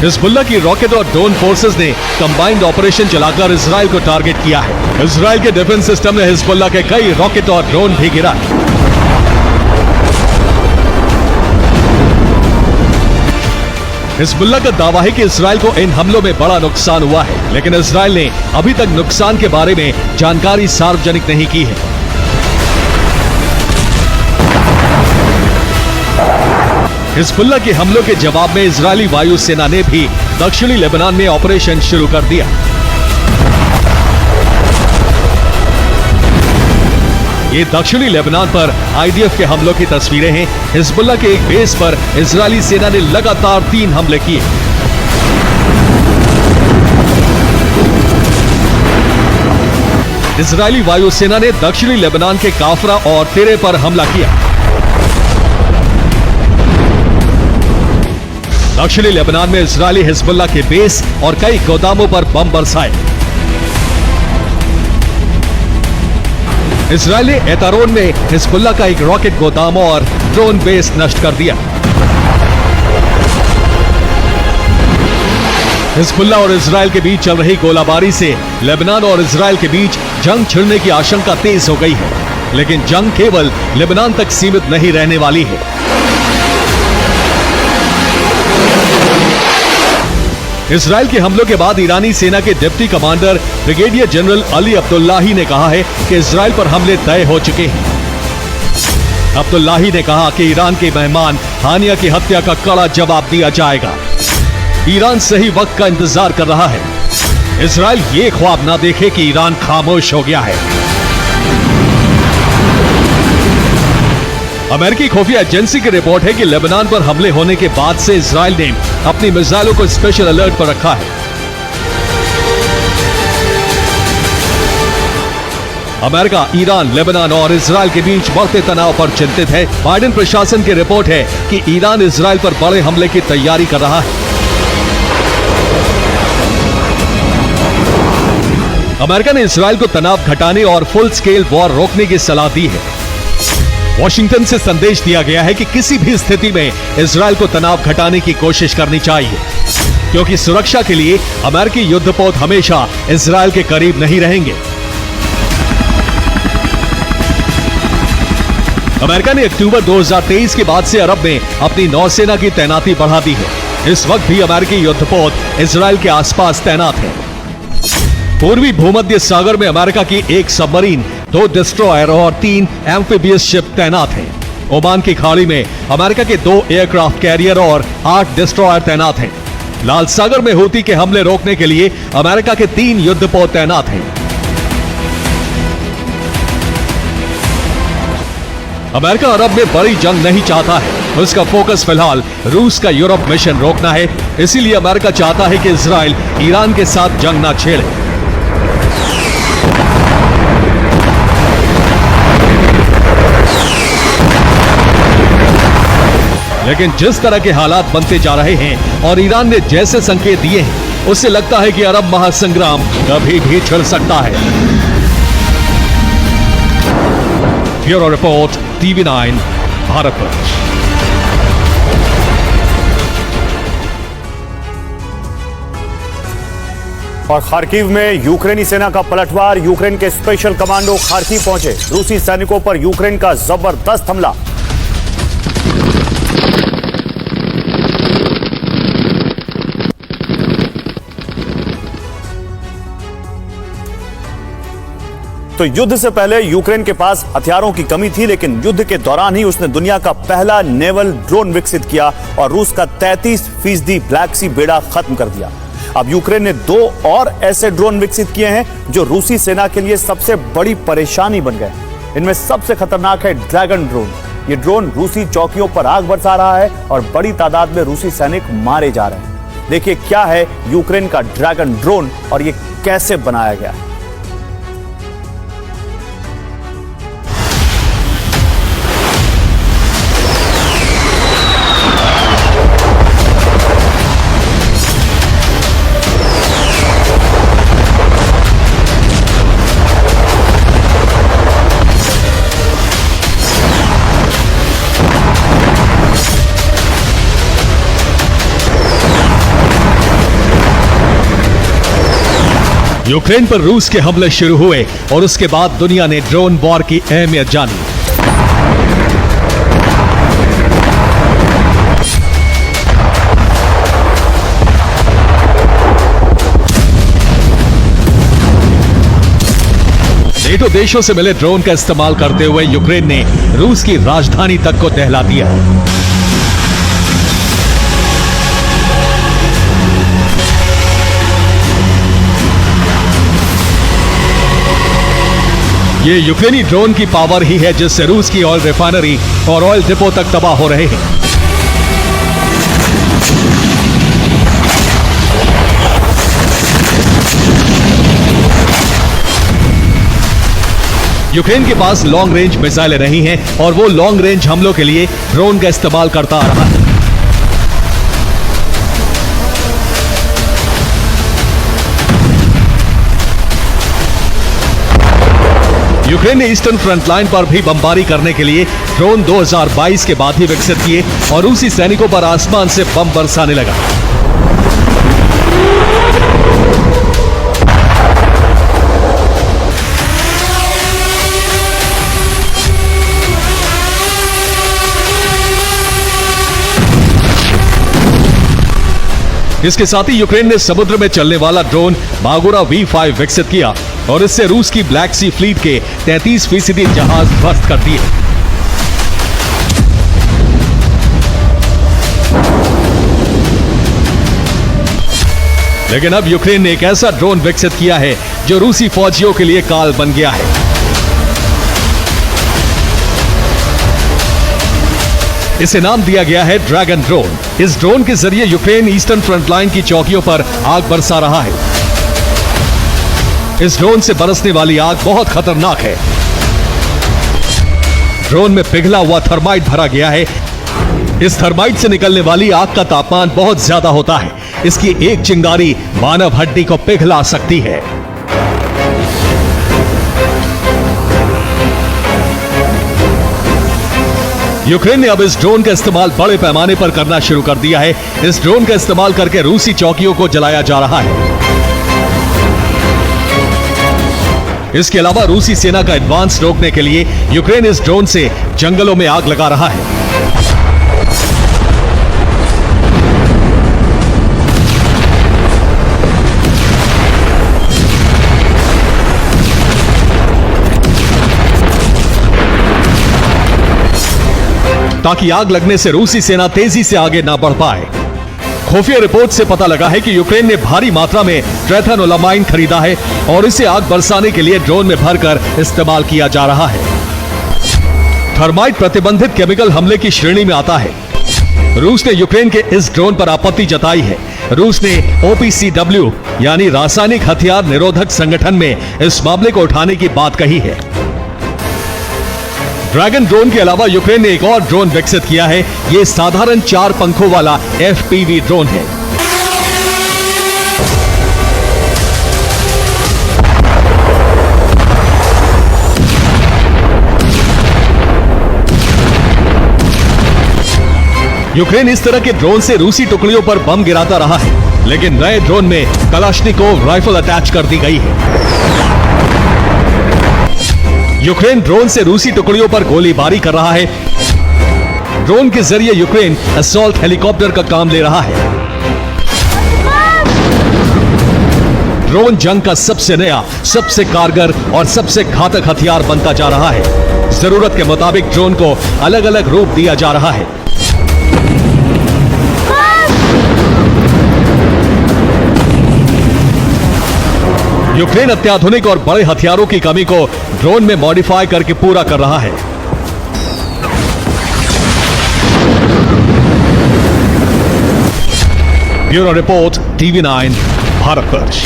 S1: हिजबुल्लाह की रॉकेट और ड्रोन फोर्सेस ने कंबाइंड ऑपरेशन चलाकर इजराइल को टारगेट किया है। इजराइल के डिफेंस सिस्टम ने हिजबुल्लाह के कई रॉकेट और ड्रोन भी गिरा। हिजबुल्लाह का दावा है कि इजराइल को इन हमलों में बड़ा नुकसान हुआ है, लेकिन इजराइल ने अभी तक नुकसान के बारे में जानकारी सार्वजनिक नहीं की है। हिजबुल्लाह के हमलों के जवाब में इजरायली वायुसेना ने भी दक्षिणी लेबनान में ऑपरेशन शुरू कर दिया। ये दक्षिणी लेबनान पर आईडीएफ के हमलों की तस्वीरें हैं। हिजबुल्लाह के एक बेस पर इजरायली सेना ने लगातार 3 हमले किए। इजरायली वायुसेना ने दक्षिणी लेबनान के काफरा और तेरे पर हमला किया। दक्षिणी लेबनान में इजरायली हिजबुल्लाह के बेस और कई गोदामों पर बम बरसाए। इजरायल ने एतारोन में हिजबुल्लाह का एक रॉकेट गोदाम और ड्रोन बेस नष्ट कर दिया। हिजबुल्लाह और इजरायल के बीच चल रही गोलाबारी से लेबनान और इजरायल के बीच जंग छिड़ने की आशंका तेज हो गई है, लेकिन जंग केवल लेबनान तक सीमित नहीं रहने वाली है। इजरायल के हमलों के बाद ईरानी सेना के deputy commander brigadier general Ali Abdullahi ने कहा है कि इजरायल पर हमले तय हो चुके हैं। अब्दुल्लाही ने कहा कि ईरान के मेहमान हानिया की हत्या का कड़ा जवाब दिया जाएगा। ईरान सही वक्त का इंतजार कर रहा है। इजराइल ये ख्वाब ना देखे कि ईरान खामोश हो गया है। अमेरिकी खुफिया एजेंसी की रिपोर्ट है कि लेबनान पर हमले होने के बाद से इजराइल ने अपनी मिसाइलों को स्पेशल अलर्ट पर रखा है। अमेरिका, ईरान, लेबनान और इजराइल के बीच बढ़ते तनाव पर चिंतित है। बाइडेन प्रशासन की रिपोर्ट है कि ईरान इजराइल पर बड़े हमले की तैयारी कर रहा है। अमेरिका ने इजराइल को तनाव घटाने और फुल स्केल वॉर रोकने की सलाह दी है। वॉशिंगटन से संदेश दिया गया है कि किसी भी स्थिति में इजराइल को तनाव घटाने की कोशिश करनी चाहिए, क्योंकि सुरक्षा के लिए अमेरिकी युद्धपोत हमेशा इजराइल के करीब नहीं रहेंगे। अमेरिका ने अक्टूबर 2023 के बाद से अरब में अपनी नौसेना की तैनाती बढ़ा दी है। इस वक्त भी अमेरिकी युद्धपोत इजराइल के आसपास तैनात हैं। पूर्वी भूमध्य सागर में अमेरिका की एक सबमरीन, 2 डिस्ट्रॉयर और 3 एम्फीबियस शिप तैनात हैं। ओमान की खाड़ी में अमेरिका के 2 एयरक्राफ्ट कैरियर और 8 डिस्ट्रॉयर तैनात हैं। लाल सागर में हूती के हमले रोकने के लिए अमेरिका के 3 युद्धपोत तैनात हैं। अमेरिका अरब में बड़ी जंग नहीं चाहता है। उसका फोकस फिलहाल रूस का यूरोप मिशन रोकना है। इसीलिए अमेरिका चाहता है कि इजराइल ईरान के साथ जंग ना छेड़े। लेकिन जिस तरह के हालात बनते जा रहे हैं और ईरान ने जैसे संकेत दिए हैं, उससे लगता है कि अरब महासंग्राम कभी भी छिड़ सकता है। Bureau report, TV9 Bharat.
S2: और खार्किव में यूक्रेनी सेना का पलटवार। यूक्रेन के स्पेशल कमांडो खार्किव पहुंचे। रूसी सैनिकों पर यूक्रेन का जबरदस्त हमला। तो युद्ध से पहले यूक्रेन के पास हथियारों की कमी थी, लेकिन युद्ध के दौरान ही उसने दुनिया का पहला नेवल ड्रोन विकसित किया और रूस का 33% ब्लैक सी बेड़ा खत्म कर दिया। अब यूक्रेन ने 2 और ऐसे ड्रोन विकसित किए हैं जो रूसी सेना के लिए सबसे बड़ी परेशानी बन गए। इनमें सबसे खतरनाक है ड्रैगन ड्रोन। ये ड्रोन रूसी चौकियों पर आग बरसा रहा है और बड़ी तादाद में रूसी सैनिक मारे जा रहे हैं। देखिए क्या है यूक्रेन का ड्रैगन ड्रोन और ये कैसे बनाया गया है।
S1: यूक्रेन पर रूस के हमले शुरू हुए और उसके बाद दुनिया ने ड्रोन वॉर की अहमियत जानी। नेटो देशों से मिले ड्रोन का इस्तेमाल करते हुए यूक्रेन ने रूस की राजधानी तक को दहला दिया। ये यूक्रेनी ड्रोन की पावर ही है जिससे रूस की ऑयल रिफाइनरी और ऑयल डिपो तक तबाह हो रहे हैं। यूक्रेन के पास लॉन्ग रेंज मिसाइलें नहीं हैं और वो लॉन्ग रेंज हमलों के लिए ड्रोन का इस्तेमाल करता आ रहा है। यूक्रेन ने ईस्टर्न फ्रंट लाइन पर भी बमबारी करने के लिए ड्रोन 2022 के बाद ही विकसित किए और रूसी सैनिकों पर आसमान से बम बरसाने लगा। इसके साथ ही यूक्रेन ने समुद्र में चलने वाला ड्रोन बागुरा V5 विकसित किया और इससे रूस की ब्लैक सी फ्लीट के 33% जहाज ध्वस्त कर दिए। लेकिन अब यूक्रेन ने एक ऐसा ड्रोन विकसित किया है जो रूसी फौजियों के लिए काल बन गया है। इसे नाम दिया गया है ड्रैगन ड्रोन। इस ड्रोन के जरिए यूक्रेन ईस्टर्न फ्रंट लाइन की चौकियों पर आग बरसा रहा है। इस ड्रोन से बरसने वाली आग बहुत खतरनाक है। ड्रोन में पिघला हुआ थर्माइट भरा गया है। इस थर्माइट से निकलने वाली आग का तापमान बहुत ज्यादा होता है। इसकी एक चिंगारी मानव हड्डी को पिघला सकती है। यूक्रेन ने अब इस ड्रोन का इस्तेमाल बड़े पैमाने पर करना शुरू कर दिया है। इस ड्रोन का इस्तेमाल करके रूसी चौकियों को जलाया जा रहा है। इसके अलावा रूसी सेना का एडवांस रोकने के लिए यूक्रेन इस ड्रोन से जंगलों में आग लगा रहा है। ताकि आग लगने से रूसी सेना तेजी से आगे ना बढ़ पाए। खुफिया रिपोर्ट से पता लगा है कि यूक्रेन ने भारी मात्रा में ट्रेथानोलामाइन खरीदा है और इसे आग बरसाने के लिए ड्रोन में भरकर इस्तेमाल किया जा रहा है। थर्माइट प्रतिबंधित केमिकल हमले की श्रेणी में आता है। रूस ने यूक्रेन के इस ड्रोन पर आपत्ति जताई है। रूस ने OPCW यानी रासायनिक हथियार निरोधक संगठन में इस मामले को उठाने की बात कही है। ड्रैगन ड्रोन के अलावा यूक्रेन ने एक और ड्रोन विकसित किया है। यह साधारण 4 पंखों वाला FPV ड्रोन है। यूक्रेन इस तरह के ड्रोन से रूसी टुकड़ियों पर बम गिराता रहा है, लेकिन नए ड्रोन में कलाश्निकोव राइफल अटैच कर दी गई है। यूक्रेन ड्रोन से रूसी टुकड़ियों पर गोलीबारी कर रहा है। ड्रोन के जरिए यूक्रेन असॉल्ट हेलीकॉप्टर का काम ले रहा है। ड्रोन जंग का सबसे नया, सबसे कारगर और सबसे घातक हथियार बनता जा रहा है। जरूरत के मुताबिक ड्रोन को अलग अलग रूप दिया जा रहा है। यूक्रेन अत्याधुनिक और बड़े हथियारों की कमी को ड्रोन में मॉडिफाई करके पूरा कर रहा है। Bureau report, TV9 Bharatvarsh.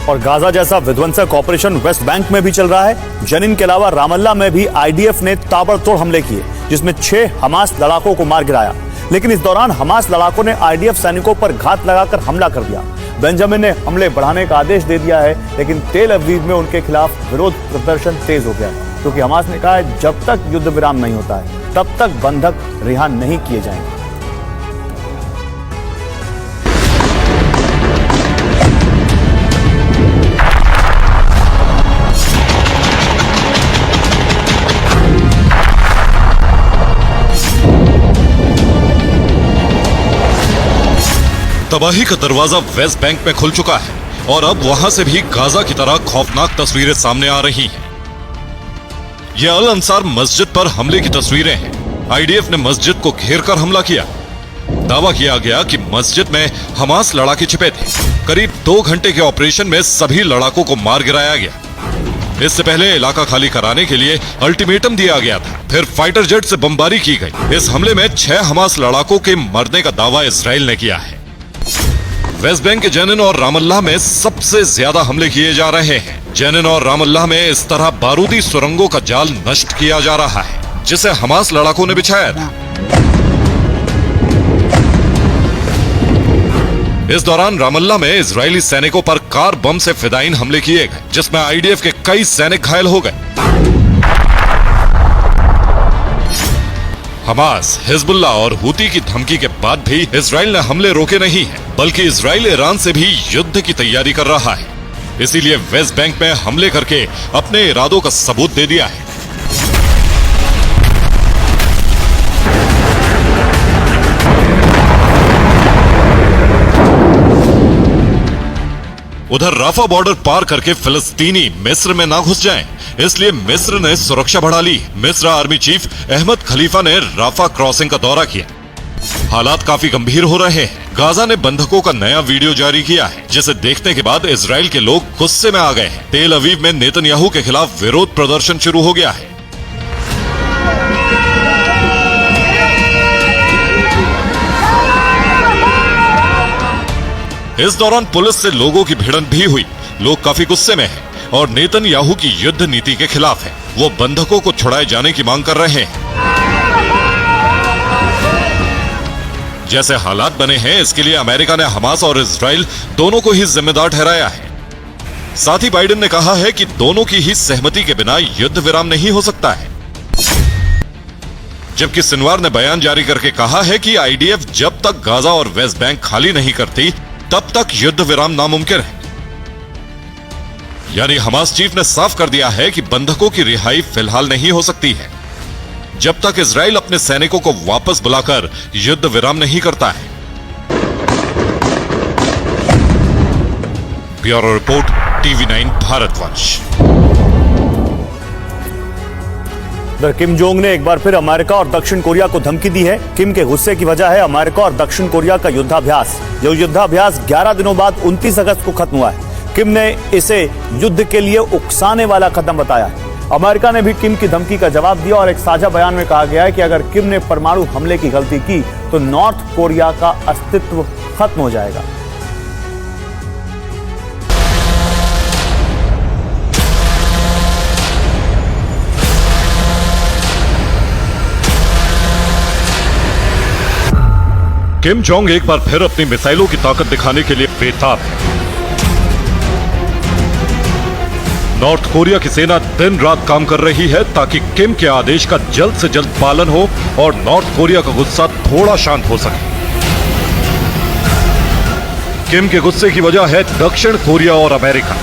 S2: और गाजा जैसा विध्वंसक ऑपरेशन वेस्ट बैंक में भी चल रहा है। जनीन के अलावा रामल्ला में भी IDF ने ताबड़तोड़ हमले किए, जिसमें 6 हमास लड़ाकों को मार गिराया। लेकिन इस दौरान हमास लड़ाकों ने IDF सैनिकों पर घात लगाकर हमला कर दिया। बेंजामिन ने हमले बढ़ाने का आदेश दे दिया है, लेकिन तेल अवीव में उनके खिलाफ विरोध प्रदर्शन तेज हो गया है, क्योंकि हमास ने कहा है जब तक युद्ध विराम नहीं होता है तब तक बंधक रिहा नहीं किए जाएंगे।
S7: तबाही का दरवाजा वेस्ट बैंक में खुल चुका है और अब वहां से भी गाजा की तरह खौफनाक तस्वीरें सामने आ रही हैं। ये अल अंसार मस्जिद पर हमले की तस्वीरें हैं। IDF ने मस्जिद को घेर कर हमला किया। दावा किया गया कि मस्जिद में हमास लड़ाके छिपे थे। करीब 2 घंटे के ऑपरेशन में सभी लड़ाकों को मार गिराया गया। इससे पहले इलाका खाली कराने के लिए अल्टीमेटम दिया गया था। फिर फाइटर जेट से बमबारी की गई। इस हमले में 6 हमास लड़ाकों के मरने का दावा इजराइल ने किया है। वेस्ट बैंक के जेनिन और रामल्लाह में सबसे ज्यादा हमले किए जा रहे हैं। जेनिन और रामल्लाह में इस तरह बारूदी सुरंगों का जाल नष्ट किया जा रहा है, जिसे हमास लड़ाकों ने बिछाया था। इस दौरान रामल्लाह में इजरायली सैनिकों पर कार बम से फिदायीन हमले किए गए, जिसमें IDF के कई सैनिक घायल हो गए। हमास, हिजबुल्ला और हूती की धमकी के बाद भी इजराइल ने हमले रोके नहीं हैं, बल्कि इजराइल ईरान से भी युद्ध की तैयारी कर रहा है। इसीलिए वेस्ट बैंक में हमले करके अपने इरादों का सबूत दे दिया है। उधर राफा बॉर्डर पार करके फिलिस्तीनी मिस्र में ना घुस जाएं, इसलिए मिस्र ने सुरक्षा बढ़ा ली। मिस्र आर्मी चीफ अहमद खलीफा ने राफा क्रॉसिंग का दौरा किया। हालात काफी गंभीर हो रहे हैं। गाजा ने बंधकों का नया वीडियो जारी किया है, जिसे देखने के बाद इजराइल के लोग गुस्से में आ गए हैं। तेल अवीव में नेतन्याहू के खिलाफ विरोध प्रदर्शन शुरू हो गया है। इस दौरान पुलिस से लोगों की भिड़ंत भी हुई। लोग काफी गुस्से में हैं और नेतन्याहू की युद्ध नीति के खिलाफ हैं। वो बंधकों को छुड़ाए जाने की मांग कर रहे हैं। जैसे हालात बने हैं, इसके लिए अमेरिका ने हमास और इजराइल दोनों को ही जिम्मेदार ठहराया है। साथ ही बाइडेन ने कहा है कि दोनों की ही सहमति के बिना युद्ध विराम नहीं हो सकता है। जबकि सिनवार ने बयान जारी करके कहा है कि आईडीएफ जब तक गाजा और वेस्ट बैंक खाली नहीं करती, तब तक युद्ध विराम नामुमकिन है। यानी हमास चीफ ने साफ कर दिया है कि बंधकों की रिहाई फिलहाल नहीं हो सकती है, जब तक इजराइल अपने सैनिकों को वापस बुलाकर युद्ध विराम नहीं करता है। Bureau report, TV9 Bharatvarsh.
S2: Kim Jong ने एक बार फिर अमेरिका और दक्षिण कोरिया को धमकी दी है। किम के गुस्से की वजह है अमेरिका और दक्षिण कोरिया का युद्धाभ्यास। यह युद्धाभ्यास 11 दिनों बाद 29 अगस्त को खत्म हुआ है। किम ने इसे युद्ध के लिए उकसाने वाला कदम बताया है। अमेरिका ने भी किम की धमकी का जवाब दिया और एक साझा बयान में कहा गया है कि अगर किम ने परमाणु हमले की गलती की तो नॉर्थ कोरिया का अस्तित्व खत्म हो जाएगा।
S7: किम जोंग एक बार फिर अपनी मिसाइलों की ताकत दिखाने के लिए बेताब है। नॉर्थ कोरिया की सेना दिन रात काम कर रही है ताकि किम के आदेश का जल्द से जल्द पालन हो और नॉर्थ कोरिया का गुस्सा थोड़ा शांत हो सके। किम के गुस्से की वजह है दक्षिण कोरिया और अमेरिका।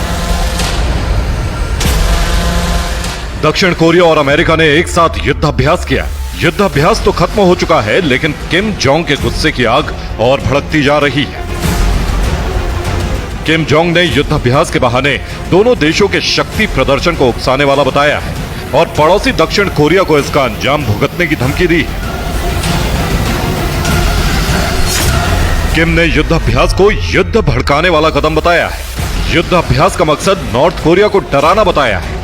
S7: दक्षिण कोरिया और अमेरिका ने एक साथ युद्धाभ्यास किया। युद्धाभ्यास तो खत्म हो चुका है, लेकिन किम जोंग के गुस्से की आग और भड़कती जा रही है। किम जोंग ने युद्धाभ्यास के बहाने दोनों देशों के शक्ति प्रदर्शन को उकसाने वाला बताया है और पड़ोसी दक्षिण कोरिया को इसका अंजाम भुगतने की धमकी दी। किम ने युद्धाभ्यास को युद्ध भड़काने वाला कदम बताया है। युद्धाभ्यास का मकसद नॉर्थ कोरिया को डराना बताया है।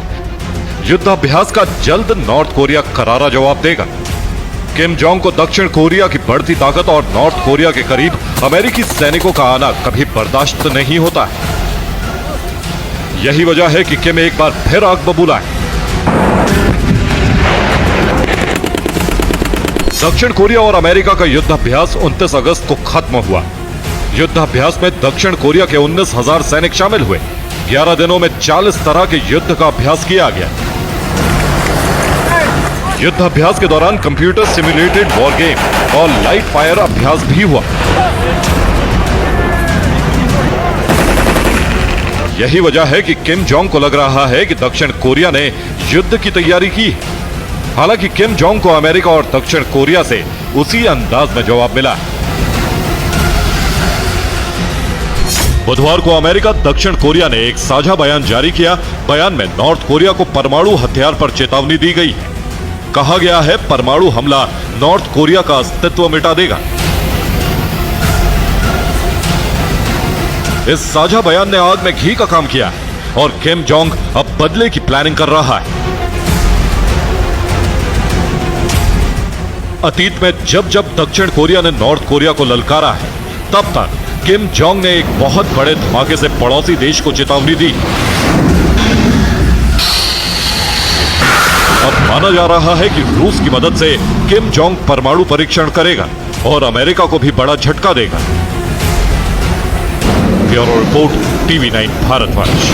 S7: युद्धाभ्यास का जल्द नॉर्थ कोरिया करारा जवाब देगा। किम जोंग को दक्षिण कोरिया की बढ़ती ताकत और नॉर्थ कोरिया के करीब अमेरिकी सैनिकों का आना कभी बर्दाश्त नहीं होता है। यही वजह है कि किम एक बार फिर आग बबूला है। दक्षिण कोरिया और अमेरिका का युद्धाभ्यास 29 अगस्त को खत्म हुआ। युद्धाभ्यास में दक्षिण कोरिया के 19,000 सैनिक शामिल हुए। 11 दिनों में 40 तरह के युद्ध का अभ्यास किया गया। युद्धाभ्यास के दौरान कंप्यूटर सिमुलेटेड वॉर गेम और लाइव फायर अभ्यास भी हुआ। यही वजह है कि किम जोंग को लग रहा है कि दक्षिण कोरिया ने युद्ध की तैयारी की है। हालांकि किम जोंग को अमेरिका और दक्षिण कोरिया से उसी अंदाज में जवाब मिला है। बुधवार को अमेरिका दक्षिण कोरिया ने एक साझा बयान जारी किया। बयान में नॉर्थ कोरिया को परमाणु हथियार पर चेतावनी दी गई है। कहा गया है परमाणु हमला नॉर्थ कोरिया का अस्तित्व मिटा देगा। इस साझा बयान ने आग में घी का काम किया है और किम जोंग अब बदले की प्लानिंग कर रहा है। अतीत में जब जब दक्षिण कोरिया ने नॉर्थ कोरिया को ललकारा है, तब तक किम जोंग ने एक बहुत बड़े धमाके से पड़ोसी देश को चेतावनी दी। अब माना जा रहा है कि रूस की मदद से किम जोंग परमाणु परीक्षण करेगा और अमेरिका को भी बड़ा झटका देगा। Bureau report, TV9 भारतवंश।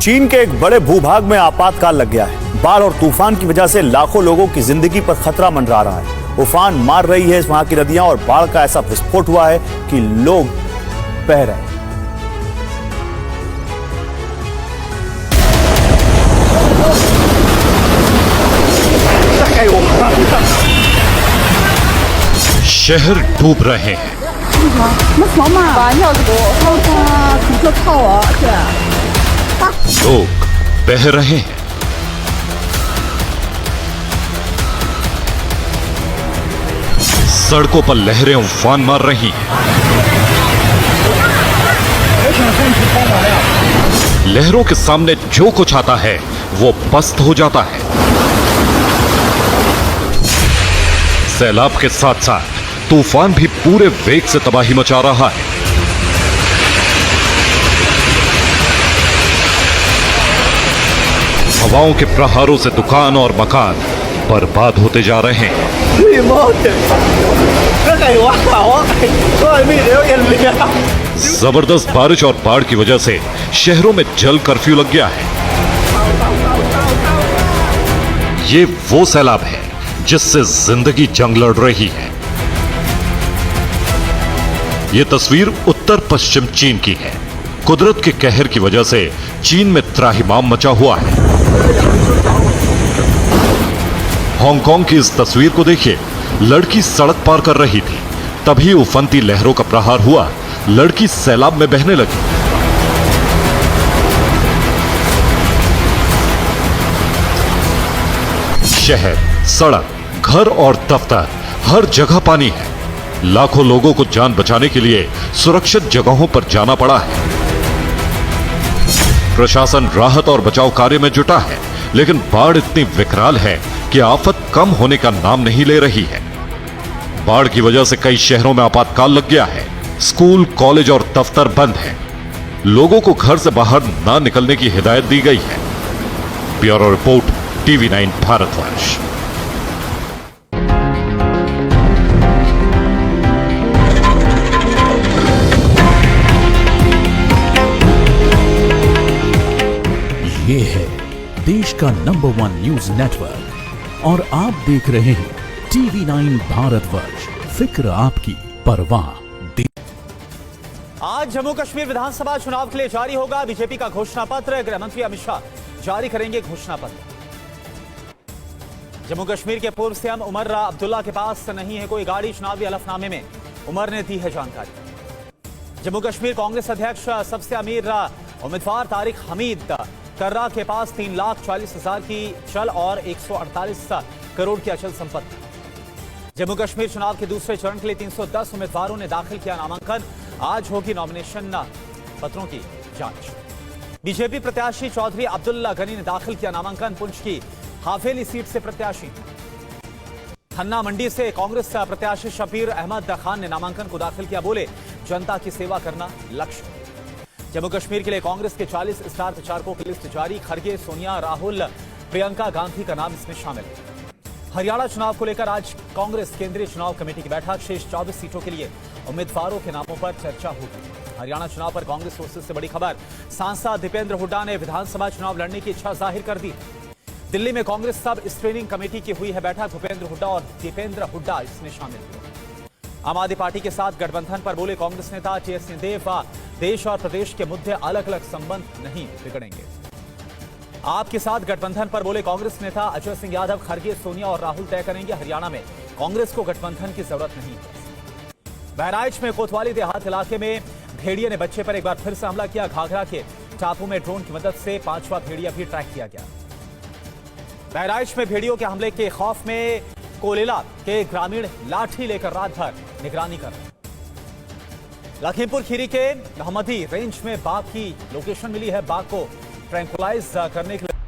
S2: चीन के एक बड़े भूभाग में आपातकाल लग गया है। बाढ़ और तूफान की वजह से लाखों लोगों की जिंदगी पर खतरा मंडरा रहा है। उफान मार रही है वहां की नदियां और बाढ़ का ऐसा विस्फोट हुआ है कि लोग बह रहे हैं।
S7: शहर डूब रहे हैं। लोग बह रहे हैं। सड़कों पर लहरें उफान मार रही हैं। लहरों के सामने जो कुछ आता है वो पस्त हो जाता है। सैलाब के साथ साथ तूफान भी पूरे वेग से तबाही मचा रहा है। हवाओं के प्रहारों से दुकान और मकान बर्बाद होते जा रहे हैं। जबरदस्त बारिश और बाढ़ की वजह से शहरों में जल कर्फ्यू लग गया है। ये वो सैलाब है जिससे जिंदगी जंग लड़ रही है। यह तस्वीर उत्तर पश्चिम चीन की है। कुदरत के कहर की वजह से चीन में त्राहिमाम मचा हुआ है। हांगकांग की इस तस्वीर को देखिए। लड़की सड़क पार कर रही थी, तभी उफनती लहरों का प्रहार हुआ। लड़की सैलाब में बहने लगी। शहर, सड़क, घर और दफ्तर, हर जगह पानी है। लाखों लोगों को जान बचाने के लिए सुरक्षित जगहों पर जाना पड़ा है। प्रशासन राहत और बचाव कार्य में जुटा है, लेकिन बाढ़ इतनी विकराल है कि आफत कम होने का नाम नहीं ले रही है। बाढ़ की वजह से कई शहरों में आपातकाल लग गया है। स्कूल, कॉलेज और दफ्तर बंद हैं। लोगों को घर से बाहर ना निकलने की हिदायत दी गई है। Bureau report, TV9 Bharatvarsh.
S8: ये है देश का नंबर 1 न्यूज नेटवर्क और आप देख रहे हैं TV9 भारतवर्ष। फिक्र आपकी, परवाह।
S9: आज जम्मू कश्मीर विधानसभा चुनाव के लिए जारी होगा बीजेपी का घोषणा पत्र। गृह मंत्री अमित शाह जारी करेंगे घोषणा पत्र। जम्मू कश्मीर के पूर्व सीएम उमर अब्दुल्ला के पास नहीं है कोई गाड़ी। चुनावी हलफनामे में उमर ने दी है जानकारी। जम्मू कश्मीर कांग्रेस अध्यक्ष सबसे अमीर उम्मीदवार तारिक हमीद कर्रा के पास 3,40,000 की चल और 148 करोड़ की अचल संपत्ति। जम्मू कश्मीर चुनाव के दूसरे चरण के लिए 310 उम्मीदवारों ने दाखिल किया नामांकन। आज होगी नॉमिनेशन पत्रों की जांच। बीजेपी प्रत्याशी चौधरी अब्दुल्ला गनी ने दाखिल किया नामांकन। पुंछ की हावेली सीट से प्रत्याशी। खन्ना मंडी से कांग्रेस प्रत्याशी शबीर अहमद खान ने नामांकन को दाखिल किया। बोले, जनता की सेवा करना लक्ष्य। जम्मू कश्मीर के लिए कांग्रेस के 40 स्टार प्रचारकों की लिस्ट जारी। खड़गे, सोनिया, राहुल, प्रियंका गांधी का नाम इसमें शामिल है। हरियाणा चुनाव को लेकर आज कांग्रेस केंद्रीय चुनाव कमेटी की बैठक। शेष 24 सीटों के लिए उम्मीदवारों के नामों पर चर्चा होगी। हरियाणा चुनाव पर कांग्रेस सोर्सेज से बड़ी खबर। सांसद दीपेंद्र हुड्डा ने विधानसभा चुनाव लड़ने की इच्छा जाहिर कर दी। दिल्ली में कांग्रेस सब स्क्रीनिंग कमेटी की हुई है बैठक। भूपेंद्र हुड्डा और दीपेंद्र हुड्डा इसमें शामिल हुए। आम आदमी पार्टी के साथ गठबंधन पर बोले कांग्रेस नेता टीएस सिंहदेव, देश और प्रदेश के मुद्दे अलग अलग संबंध नहीं बिगड़ेंगे। आपके साथ गठबंधन पर बोले कांग्रेस नेता अजय सिंह यादव, खड़गे, सोनिया और राहुल तय करेंगे। हरियाणा में कांग्रेस को गठबंधन की जरूरत नहीं है। बहराइच में कोतवाली देहात इलाके में भेड़िए ने बच्चे पर एक बार फिर से हमला किया। घाघरा के टापू में ड्रोन की मदद से 5वां भेड़िया भी ट्रैक किया गया। बहराइच में भेड़ियों के हमले के खौफ में कोलेला के ग्रामीण लाठी लेकर रात भर निगरानी कर रहे। लखीमपुर खीरी के मोहम्मदी रेंज में बाघ की लोकेशन मिली है। बाघ को ट्रैंकुलाइज करने के लिए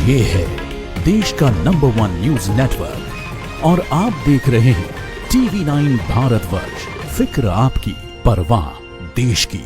S8: ये है देश का नंबर 1 न्यूज नेटवर्क और आप देख रहे हैं TV9 भारतवर्ष। फिक्र आपकी, परवाह देश की।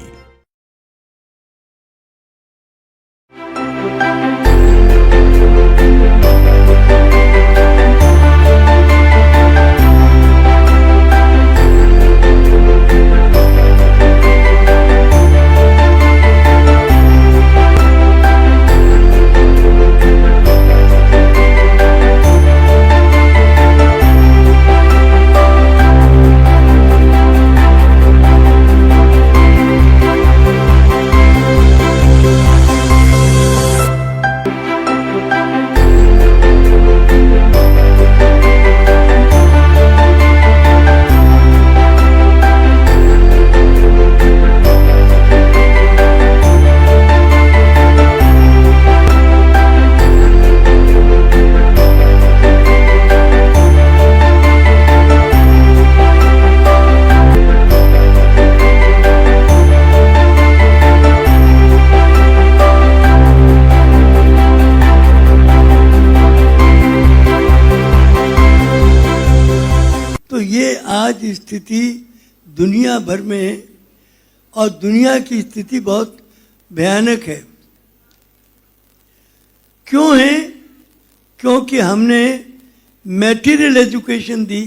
S10: ये आज स्थिति दुनिया भर में है और दुनिया की स्थिति बहुत भयानक है। क्यों है? क्योंकि हमने मैटेरियल एजुकेशन दी,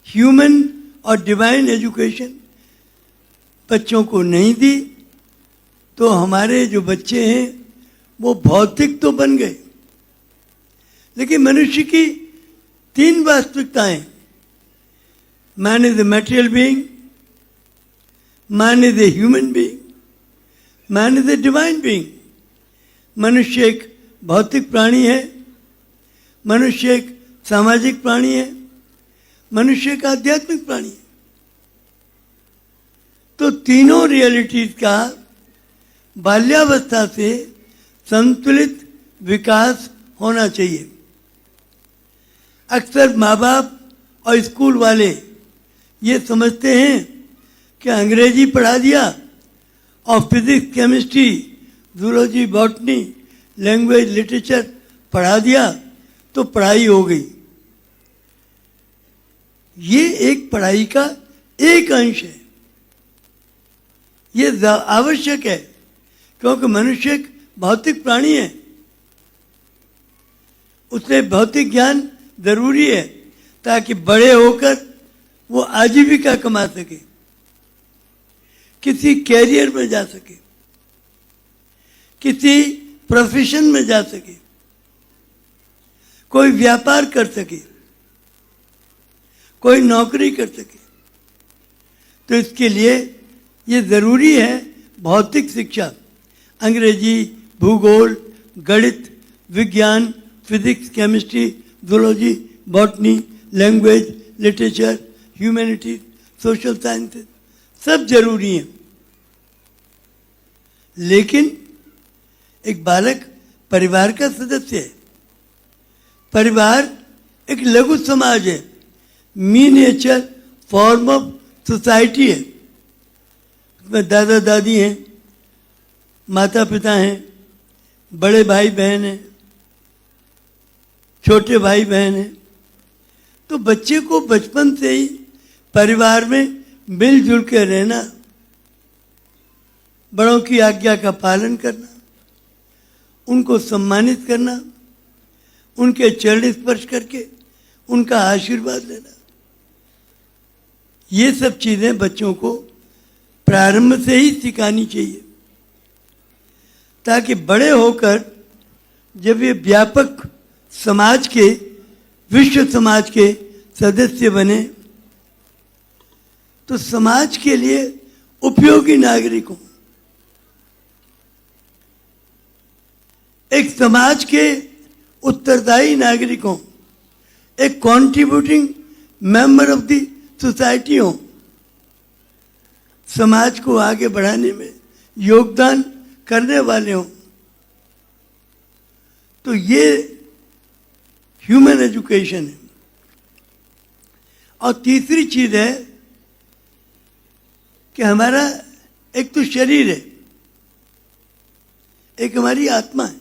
S10: ह्यूमन और डिवाइन एजुकेशन बच्चों को नहीं दी, तो हमारे जो बच्चे हैं वो भौतिक तो बन गए, लेकिन मनुष्य की 3 वास्तविकताएं, man is a material being, man is a human being, man is a divine being. मनुष्य एक भौतिक प्राणी है, मनुष्य एक सामाजिक प्राणी है, मनुष्य एक आध्यात्मिक प्राणी है। तो तीनों रियलिटीज का बाल्यावस्था से संतुलित विकास होना चाहिए। अक्सर माँ बाप और स्कूल वाले ये समझते हैं कि अंग्रेजी पढ़ा दिया और physics, chemistry, zoology, botany, language, literature पढ़ा दिया तो पढ़ाई हो गई। ये एक पढ़ाई का एक अंश है। ये आवश्यक है क्योंकि मनुष्य एक भौतिक प्राणी है, उसे भौतिक ज्ञान जरूरी है ताकि बड़े होकर वो आजीविका कमा सके, किसी कैरियर में जा सके, किसी प्रोफेशन में जा सके, कोई व्यापार कर सके, कोई नौकरी कर सके। तो इसके लिए ये जरूरी है भौतिक शिक्षा, अंग्रेजी, भूगोल, गणित, विज्ञान, physics, chemistry, zoology, botany, language, literature, humanities, social sciences सब जरूरी हैं। लेकिन एक बालक परिवार का सदस्य है। परिवार एक लघु समाज है, मिनिएचर फॉर्म ऑफ सोसाइटी है। उसमें दादा दादी हैं, माता पिता हैं, बड़े भाई बहन हैं, छोटे भाई बहन हैं। तो बच्चे को बचपन से ही परिवार में मिलजुल के रहना, बड़ों की आज्ञा का पालन करना, उनको सम्मानित करना, उनके चरण स्पर्श करके उनका आशीर्वाद लेना, ये सब चीजें बच्चों को प्रारंभ से ही सिखानी चाहिए ताकि बड़े होकर जब ये व्यापक समाज के, विश्व समाज के सदस्य बने तो समाज के लिए उपयोगी नागरिक हों। एक समाज के उत्तरदायी नागरिक हों, एक contributing member of the society हों, समाज को आगे बढ़ाने में योगदान करने वाले हों। तो ये ह्यूमन एजुकेशन है। और तीसरी चीज है कि हमारा एक तो शरीर है, एक हमारी आत्मा है।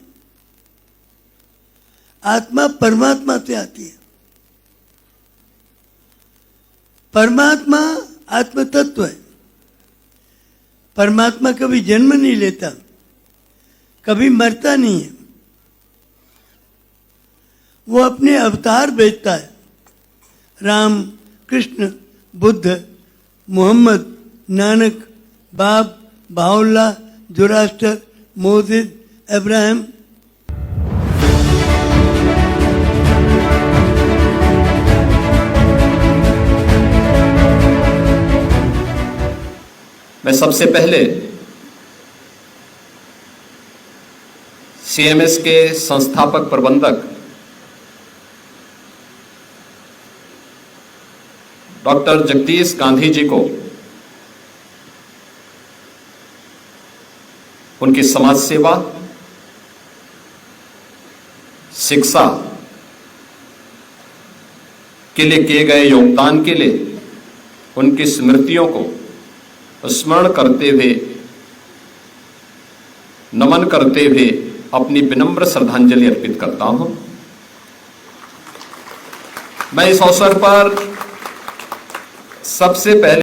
S10: आत्मा परमात्मा से आती है। परमात्मा आत्म तत्व है। परमात्मा कभी जन्म नहीं लेता, कभी मरता नहीं है। वो अपने अवतार भेजता है। राम, कृष्ण, बुद्ध, मोहम्मद, नानक, बाब, बाहुल्ला, जोरास्टर, मोसेस, अब्राहम।
S11: मैं सबसे पहले सीएमएस के संस्थापक प्रबंधक डॉक्टर जगदीश गांधी जी को उनकी समाज सेवा, शिक्षा के लिए किए गए योगदान के लिए उनकी स्मृतियों को स्मरण करते हुए, नमन करते हुए अपनी विनम्र श्रद्धांजलि अर्पित करता हूं। मैं इस अवसर पर सबसे पहले